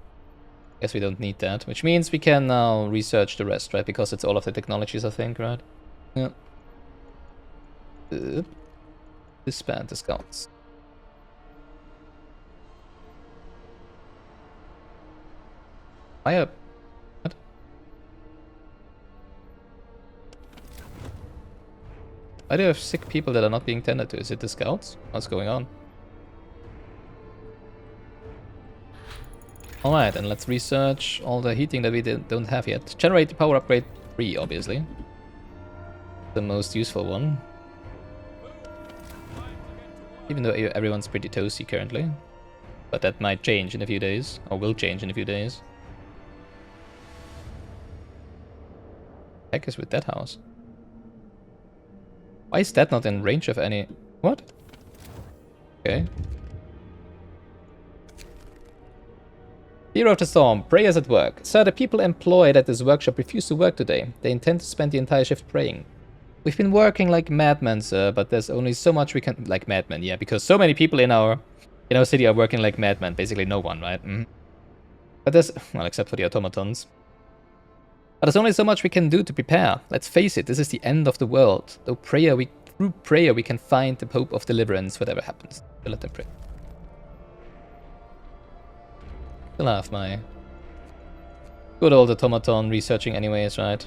guess we don't need that. Which means we can now research the rest, right? Because it's all of the technologies, I think, right? Yeah. Disband the scouts. What? Why do you have sick people that are not being tended to? Is it the scouts? What's going on? Alright, and let's research all the heating that we don't have yet. Generate the power upgrade 3, obviously. The most useful one. Even though everyone's pretty toasty currently. But that might change in a few days. Or will change in a few days. Heck is with that house? Why is that not in range of any... What? Okay. Hero of the Storm, prayers at work. Sir, the people employed at this workshop refuse to work today. They intend to spend the entire shift praying. We've been working like madmen, sir, but there's only so much we can... Like madmen, yeah, because so many people in our city are working like madmen. Basically no one, right? But there's... Well, except for the automatons. But there's only so much we can do to prepare. Let's face it, this is the end of the world. Through prayer we can find the hope of deliverance, whatever happens. So let them pray. Still have my good old automaton researching anyways, right?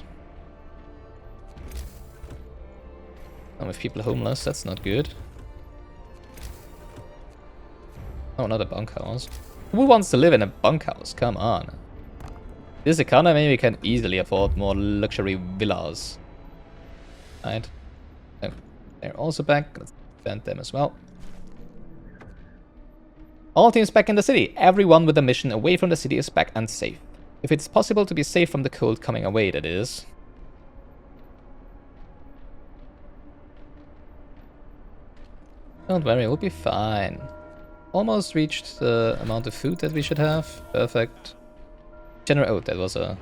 And with people homeless, that's not good. Oh, not a bunkhouse. Who wants to live in a bunkhouse? Come on. This economy, we can easily afford more luxury villas. Right. Oh, they're also back. Let's defend them as well. All teams back in the city. Everyone with a mission away from the city is back and safe. If it's possible to be safe from the cold coming away, that is. Don't worry, we'll be fine. Almost reached the amount of food that we should have. Perfect. Oh, that was a...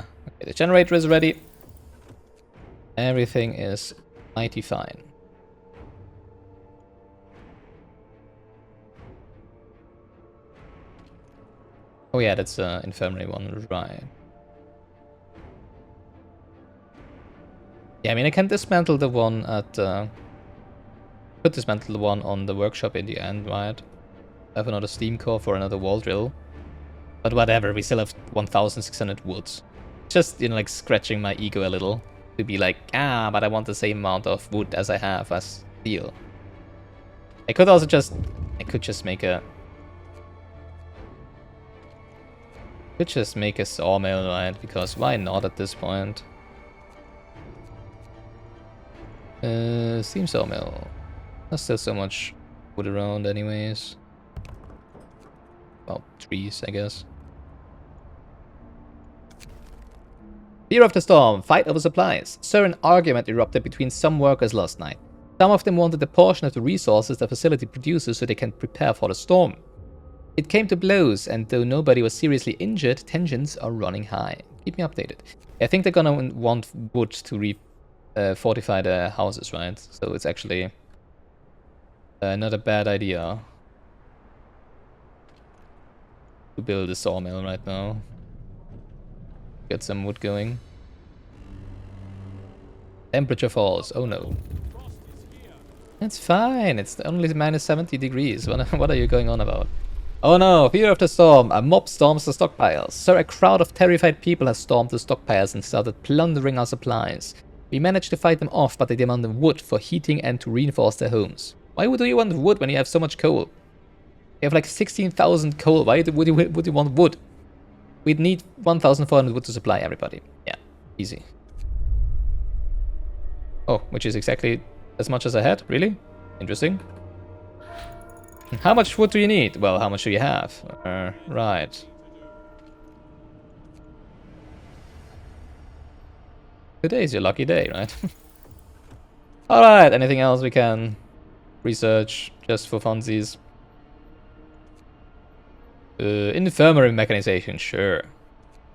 Okay, the generator is ready. Everything is mighty fine. Oh yeah, that's infirmary one, right. Yeah, I mean, I can dismantle the one at... could dismantle the one on the workshop in the end, right? Have another steam core for another wall drill. But whatever, we still have 1,600 wood. Just, you know, like scratching my ego a little. To be like, but I want the same amount of wood as I have as steel. I could also just... I could just make a... Could just make a sawmill, right? Because why not at this point? Steam sawmill. There's still so much wood around anyways. Well, trees, I guess. Fear of the storm. Fight over supplies. Sir, an argument erupted between some workers last night. Some of them wanted a portion of the resources the facility produces so they can prepare for the storm. It came to blows, and though nobody was seriously injured, tensions are running high. Keep me updated. I think they're gonna want wood to fortify the houses, right? So it's actually not a bad idea to build a sawmill right now. Get some wood going. Temperature falls. Oh no. It's fine. It's only minus 70 degrees. What are you going on about? Oh no, fear of the storm. A mob storms the stockpiles. Sir, a crowd of terrified people has stormed the stockpiles and started plundering our supplies. We managed to fight them off, but they demanded wood for heating and to reinforce their homes. Why would you want wood when you have so much coal? You have like 16,000 coal. Why would you want wood? We'd need 1,400 wood to supply everybody. Yeah, easy. Oh, which is exactly as much as I had? Really? Interesting. How much wood do you need? Well, how much do you have? Right. Today is your lucky day, right? Alright, anything else we can research just for funsies? Infirmary mechanization, sure.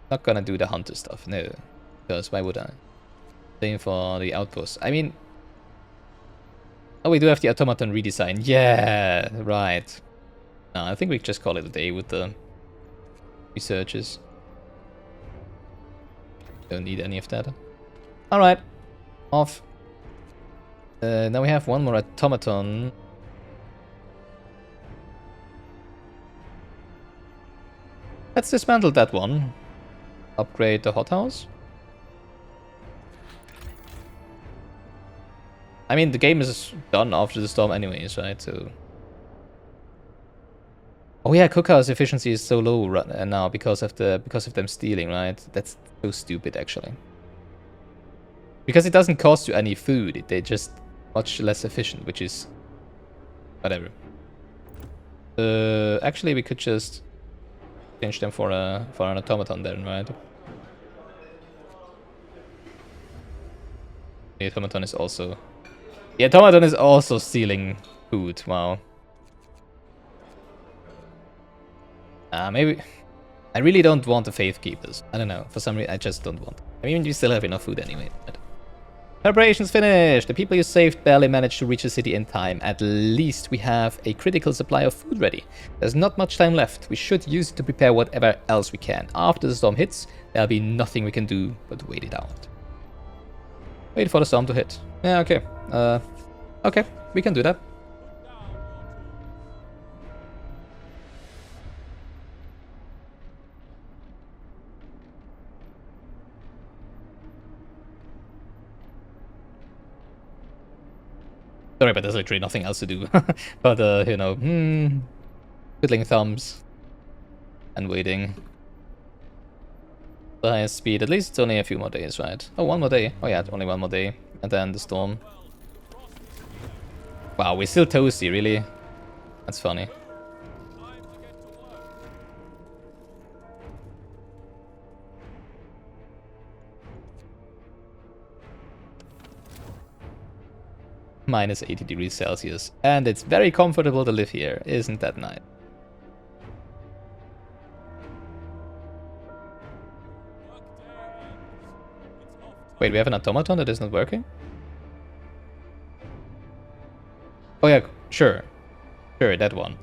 Not gonna do the hunter stuff, no. Because why would I? Same for the outpost. I mean... Oh, we do have the automaton redesign. Yeah, right. No, I think we just call it a day with the researches. Don't need any of that. Alright. Off. Now we have one more automaton. Let's dismantle that one. Upgrade the hothouse. I mean, the game is done after the storm anyways, right? So... Oh yeah, cookhouse efficiency is so low right now because of them stealing, right? That's so stupid, actually. Because it doesn't cost you any food, they're just much less efficient, which is... whatever. Actually, we could just change them for an automaton then, right? The automaton is also... The automaton is also stealing food, wow. Maybe... I really don't want the Faith Keepers. I don't know, for some reason I just don't want them. I mean, you still have enough food anyway. But... Preparations finished! The people you saved barely managed to reach the city in time. At least we have a critical supply of food ready. There's not much time left. We should use it to prepare whatever else we can. After the storm hits, there'll be nothing we can do but wait it out. Wait for the storm to hit. Yeah, okay. Okay, we can do that. Sorry, but there's literally nothing else to do. But, you know, twiddling thumbs and waiting. The highest speed, at least it's only a few more days, right? Oh, one more day. Oh yeah, only one more day. And then the storm. Wow, we're still toasty, really? That's funny. Minus 80 degrees Celsius. And it's very comfortable to live here. Isn't that nice? Wait, we have an automaton that is not working? Oh yeah, sure. Sure, that one.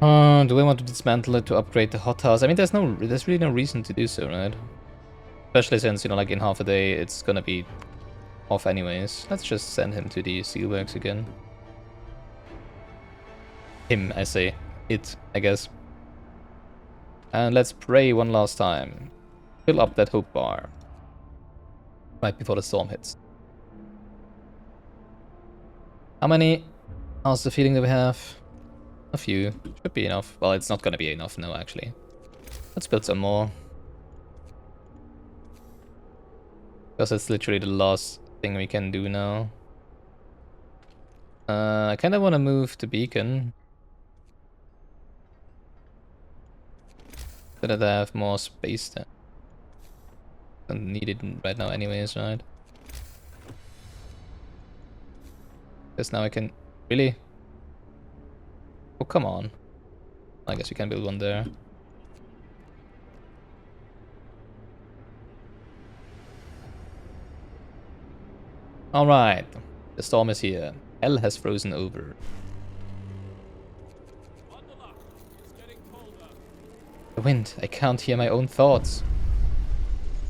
Do we want to dismantle it to upgrade the hothouse? I mean, there's really no reason to do so, right? Especially since, you know, like in half a day, it's gonna be off anyways. Let's just send him to the steelworks again. Him, I say. It, I guess. And let's pray one last time. Fill up that hope bar. Right before the storm hits. How many? How's the feeling that we have? A few. Should be enough. Well, it's not gonna be enough, no, actually. Let's build some more. Because it's literally the last thing we can do now. I kinda wanna move the beacon. So that I have more space there. Don't need it right now anyways, right? Because now I can... Really? Oh, come on. I guess we can build one there. Alright. The storm is here. Hell has frozen over. The wind. I can't hear my own thoughts.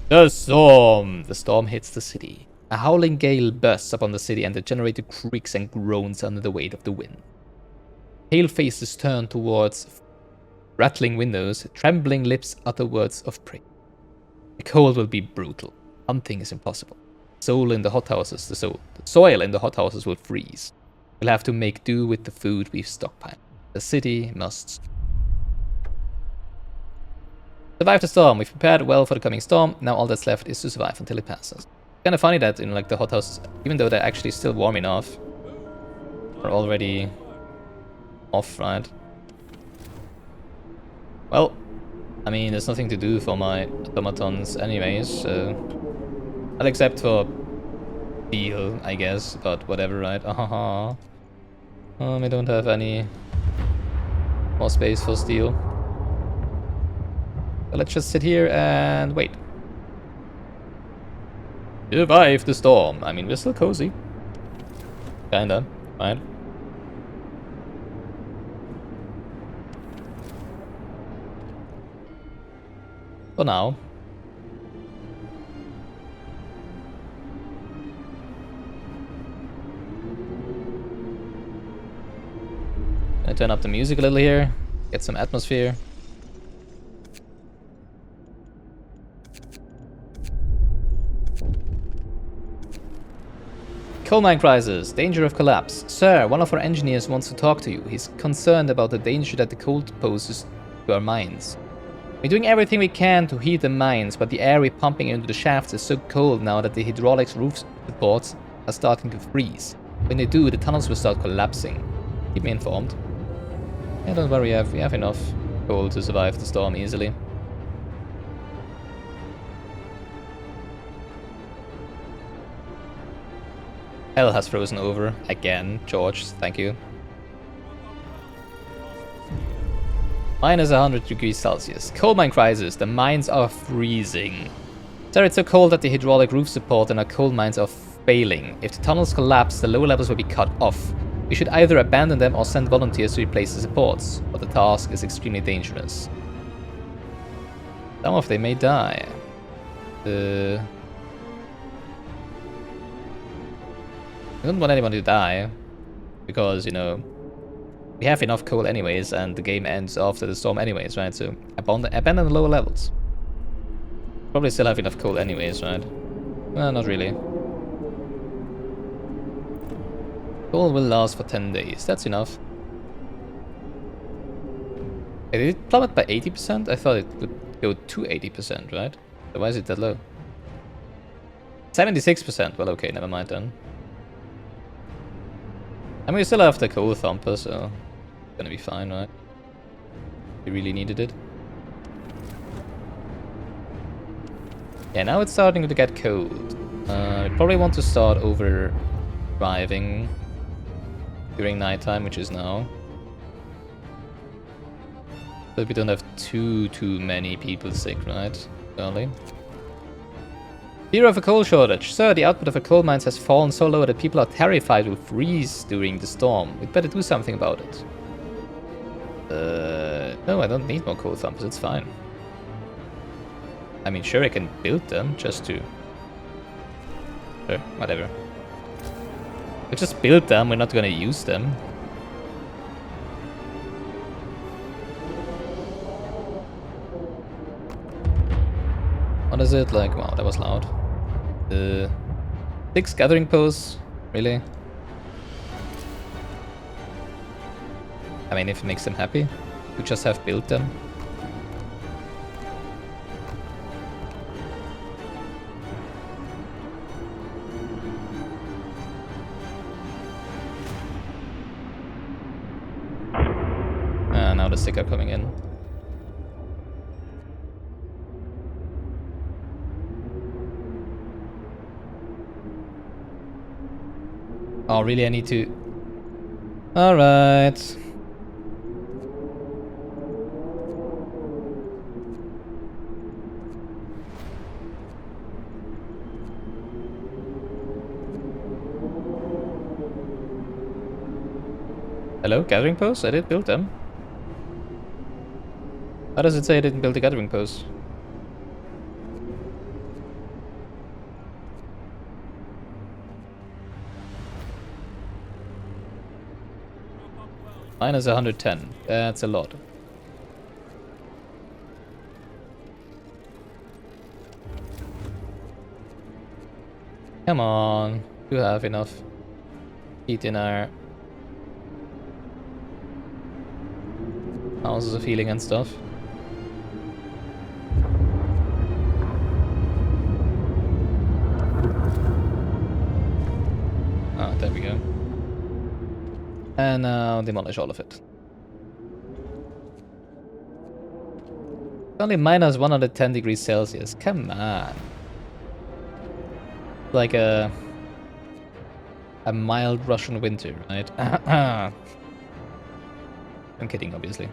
The storm! The storm hits the city. A howling gale bursts upon the city and the generator creaks and groans under the weight of the wind. Pale faces turn towards rattling windows, trembling lips utter words of praise. The cold will be brutal. Hunting is impossible. The soil in the hothouses will freeze. We'll have to make do with the food we've stockpiled. The city must survive the storm. We've prepared well for the coming storm. Now all that's left is to survive until it passes. Kind of funny that in like the hothouses, even though they're actually still warm enough, are already off, right? Well, I mean, there's nothing to do for my automatons anyways, so... Well, except for steel, I guess, but whatever, right? I don't have any more space for steel. So let's just sit here and wait. Survive the storm. I mean, we're still cozy. Kinda, right? For now. Gonna turn up the music a little here, get some atmosphere. Coal mine crisis, danger of collapse. Sir, one of our engineers wants to talk to you. He's concerned about the danger that the cold poses to our mines. We're doing everything we can to heat the mines, but the air we're pumping into the shafts is so cold now that the hydraulics roof supports are starting to freeze. When they do, the tunnels will start collapsing. Keep me informed. Yeah, don't worry, we have enough coal to survive the storm easily. Hell has frozen over again, George, thank you. Minus 100 degrees Celsius. Coal mine crisis. The mines are freezing. Sir, it's so cold that the hydraulic roof support in our coal mines are failing. If the tunnels collapse, the lower levels will be cut off. We should either abandon them or send volunteers to replace the supports, but the task is extremely dangerous. Some of them may die. I don't want anyone to die, because, you know, we have enough coal anyways, and the game ends after the storm anyways, right? So, abandon the lower levels. Probably still have enough coal anyways, right? Well, not really. Coal will last for 10 days, that's enough. Hey, did it plummet by 80%? I thought it would go to 80%, right? So why is it that low? 76%, well okay, never mind then. I mean, we still have the coal thumper, so it's gonna be fine, right? We really needed it. Yeah, now it's starting to get cold. We probably want to start over driving during nighttime, which is now. So we don't have too many people sick, right? Early. Fear of a coal shortage. Sir, the output of the coal mines has fallen so low that people are terrified will freeze during the storm. We'd better do something about it. No, I don't need more coal thumpers, it's fine. I mean, sure, I can build them just to... Sure, whatever. We just build them, we're not gonna use them. What is it? Like, wow, that was loud. 6 gathering posts? Really? I mean, if it makes them happy, we just have built them. Now the stick are coming in. Oh, really? I need to... Alright. Hello? Gathering posts? I did build them. How does it say I didn't build a gathering post? Minus 110. That's a lot. Come on. You have enough heat in our houses of healing and stuff. Ah, there we go. And now demolish all of it. Only minus 110 degrees Celsius. Come on. Like a mild Russian winter, right? I'm kidding, obviously.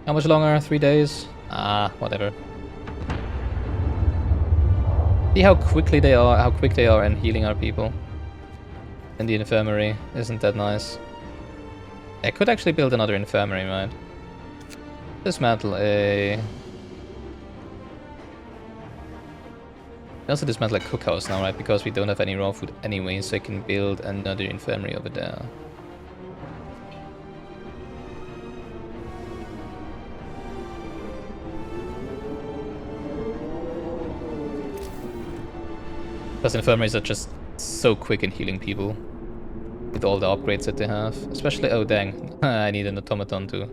How much longer? 3 days? Ah, whatever. See how quickly they are, how quick they are in healing our people. In the infirmary. Isn't that nice? I could actually build another infirmary, right? Dismantle a... I also dismantle a cookhouse now, right? Because we don't have any raw food anyway, so I can build another infirmary over there. Because infirmaries are just so quick in healing people. With all the upgrades that they have. Especially, oh dang, I need an automaton too.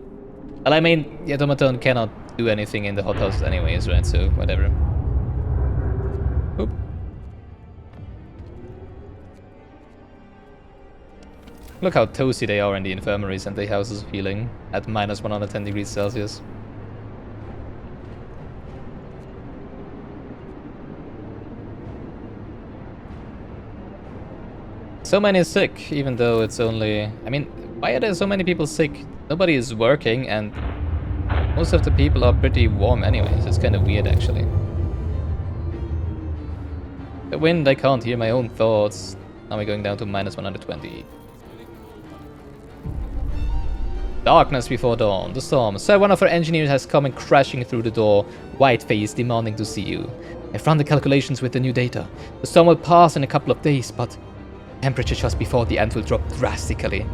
Well, I mean, the automaton cannot do anything in the hothouses anyways, right? So, whatever. Oop. Look how toasty they are in the infirmaries and the houses of healing at minus 110 degrees Celsius. So many sick, even though it's only... I mean, why are there so many people sick? Nobody is working and most of the people are pretty warm anyways. It's kind of weird, actually. The wind, I can't hear my own thoughts. Now we're going down to minus 120. Darkness before dawn. The storm. Sir, one of our engineers has come in crashing through the door, white-faced, demanding to see you. I've run the calculations with the new data. The storm will pass in a couple of days, but... temperature just before the end will drop drastically.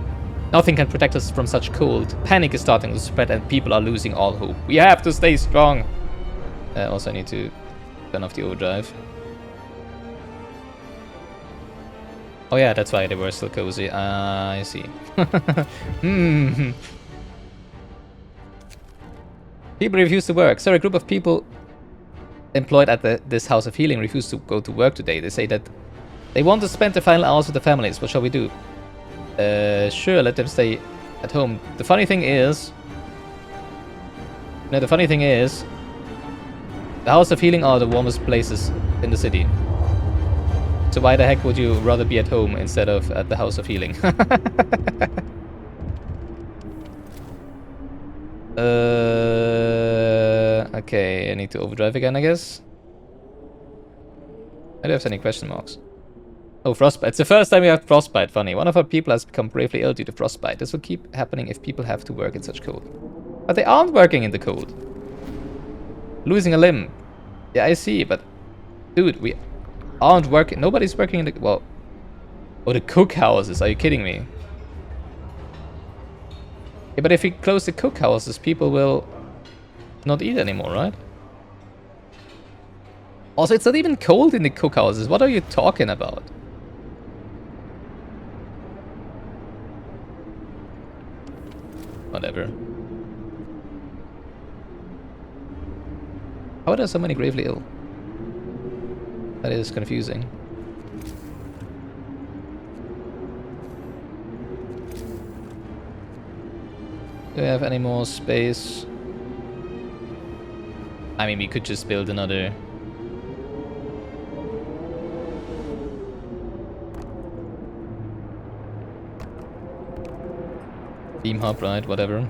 Nothing can protect us from such cold. Panic is starting to spread and people are losing all hope. We have to stay strong. Also, I need to turn off the overdrive. Oh yeah, that's why they were still cozy. I see. People refuse to work. So a group of people employed at this house of healing refuse to go to work today. They say that they want to spend the final hours with their families. What shall we do? Sure, let them stay at home. The funny thing is... No, the funny thing is... the House of Healing are the warmest places in the city. So why the heck would you rather be at home instead of at the House of Healing? Okay, I need to overdrive again, I guess. I don't have any question marks. Oh, frostbite. It's the first time we have frostbite. Funny. One of our people has become gravely ill due to frostbite. This will keep happening if people have to work in such cold. But they aren't working in the cold. Losing a limb. Yeah, I see, but... Dude, we aren't working... Nobody's working in the... Well... Oh, the cookhouses. Are you kidding me? Yeah, but if we close the cookhouses, people will not eat anymore, right? Also, it's not even cold in the cookhouses. What are you talking about? Whatever. How are there so many gravely ill? That is confusing. Do we have any more space? I mean, we could just build another... Beam hub, right? Whatever.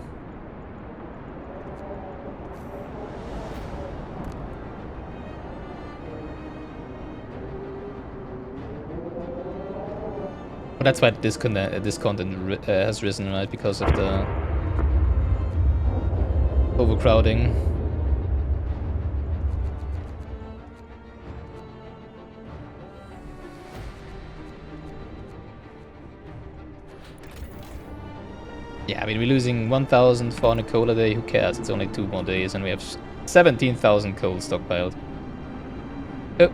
But that's why this content has risen, right? Because of the overcrowding. Yeah, I mean, we're losing 1,400 coal a day. Who cares? It's only 2 more days, and we have 17,000 coal stockpiled. Oh,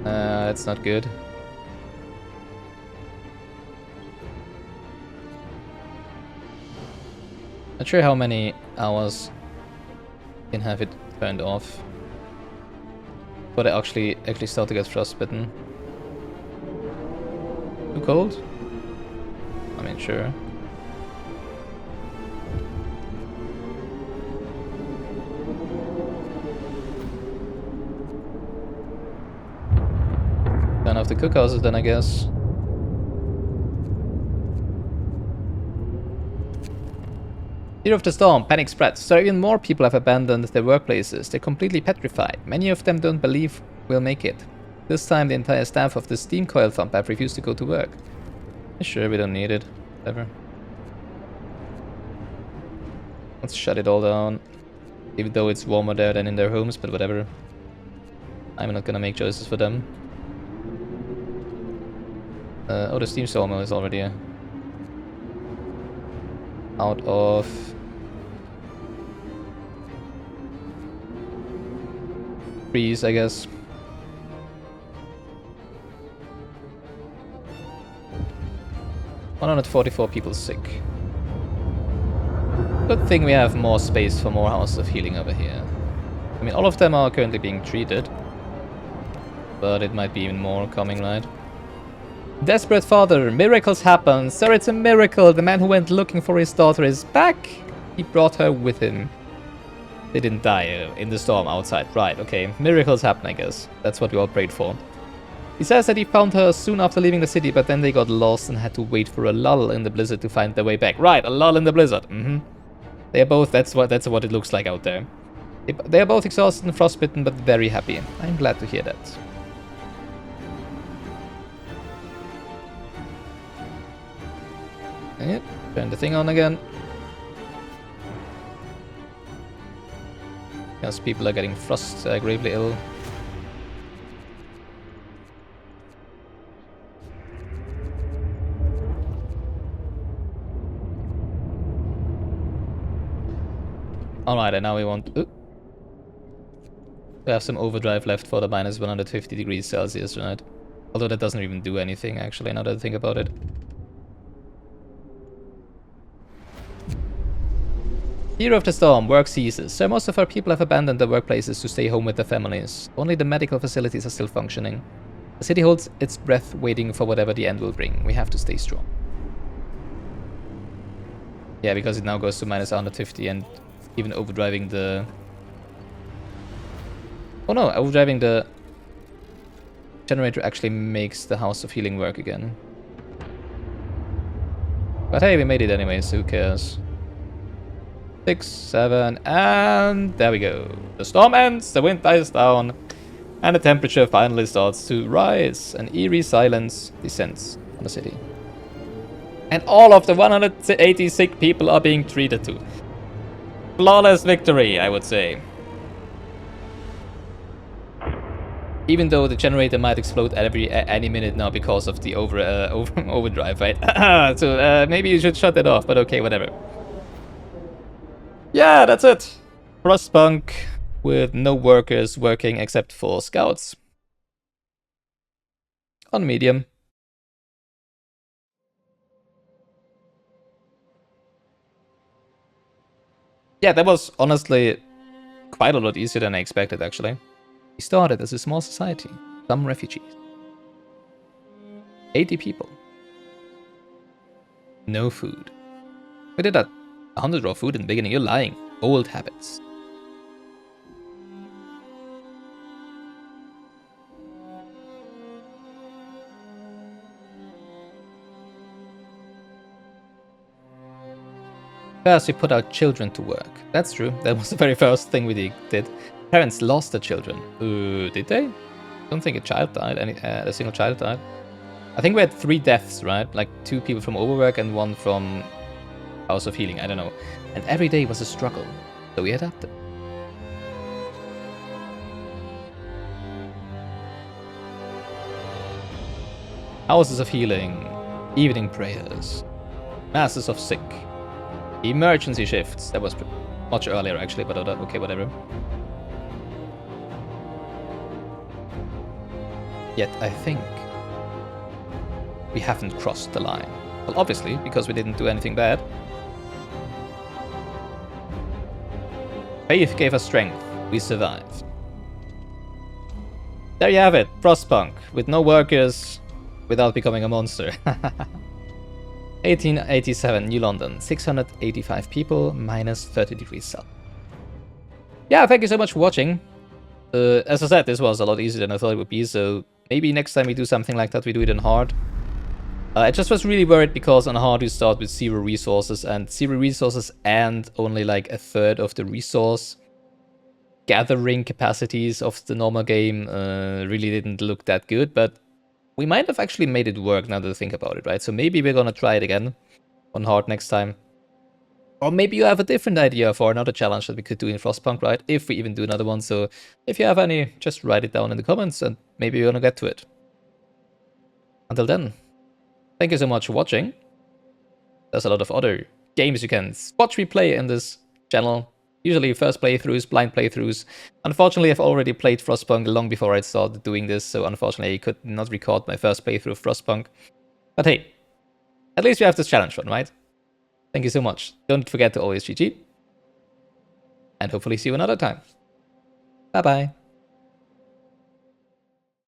that's not good. Not sure how many hours can have it turned off, but I actually start to get frostbitten. Too cold? I mean, sure. Turn off the cookhouses then, I guess. Fear of the storm, panic spreads. So even more people have abandoned their workplaces. They're completely petrified. Many of them don't believe we'll make it. This time the entire staff of the steam coil pump have refused to go to work. Sure, we don't need it. Whatever. Let's shut it all down. Even though it's warmer there than in their homes, but whatever. I'm not gonna make choices for them. Oh, the steam sawmill is already out of trees, I guess. $144 people sick. Good thing we have more space for more houses of healing over here. I mean, all of them are currently being treated, but it might be even more coming, right? Desperate father, miracles happen. Sir, it's a miracle. The man who went looking for his daughter is back. He brought her with him. They didn't die in the storm outside. Right, okay. Miracles happen, I guess. That's what we all prayed for. He says that he found her soon after leaving the city, but then they got lost and had to wait for a lull in the blizzard to find their way back. Right, a lull in the blizzard. They are both, that's what it looks like out there. They are both exhausted and frostbitten, but very happy. I'm glad to hear that. Yep, turn the thing on again. Because people are getting gravely ill. Alright, and now we want... we have some overdrive left for the minus 150 degrees Celsius, right? Although that doesn't even do anything, actually, now that I think about it. Fear of the storm, work ceases. So most of our people have abandoned their workplaces to stay home with their families. Only the medical facilities are still functioning. The city holds its breath waiting for whatever the end will bring. We have to stay strong. Yeah, because it now goes to minus 150 and even overdriving the... Oh no, overdriving the generator actually makes the House of Healing work again. But hey, we made it anyway, so who cares? 6, 7, and there we go. The storm ends, the wind dies down, and the temperature finally starts to rise. An eerie silence descends on the city. And all of the 180 sick people are being treated to. Flawless victory, I would say. Even though the generator might explode at any minute now because of the overdrive, right? So maybe you should shut it off, but okay, whatever. Yeah, that's it. Frostpunk with no workers working except for scouts. On medium. Yeah, that was honestly quite a lot easier than I expected, actually. We started as a small society, some refugees. 80 people. No food. We did that 100 raw food in the beginning. You're lying. Old habits. First, we put our children to work. That's true. That was the very first thing we did. Parents lost their children. Did they? I don't think a child died. A single child died. I think we had 3 deaths, right? Like 2 people from overwork and 1 from House of Healing. I don't know. And every day was a struggle. So we adapted. Houses of Healing. Evening prayers. Masses of sick. Emergency shifts. That was much earlier, actually, but okay, whatever. Yet, I think we haven't crossed the line. Well, obviously, because we didn't do anything bad. Faith gave us strength. We survived. There you have it. Frostpunk. With no workers, without becoming a monster. 1887, New London. 685 people, minus 30 degrees south. Yeah, thank you so much for watching. As I said, this was a lot easier than I thought it would be, so maybe next time we do something like that, we do it in hard. I just was really worried because on hard we start with 0 resources, and 0 resources and only like a third of the resource gathering capacities of the normal game really didn't look that good, but we might have actually made it work now that I think about it, right? So maybe we're gonna try it again on hard next time. Or maybe you have a different idea for another challenge that we could do in Frostpunk, right? If we even do another one. So if you have any, just write it down in the comments and maybe we're gonna get to it. Until then, thank you so much for watching. There's a lot of other games you can watch me play in this channel. Usually first playthroughs, blind playthroughs. Unfortunately, I've already played Frostpunk long before I started doing this, so unfortunately I could not record my first playthrough of Frostpunk. But hey, at least we have this challenge one, right? Thank you so much. Don't forget to always GG. And hopefully see you another time. Bye-bye.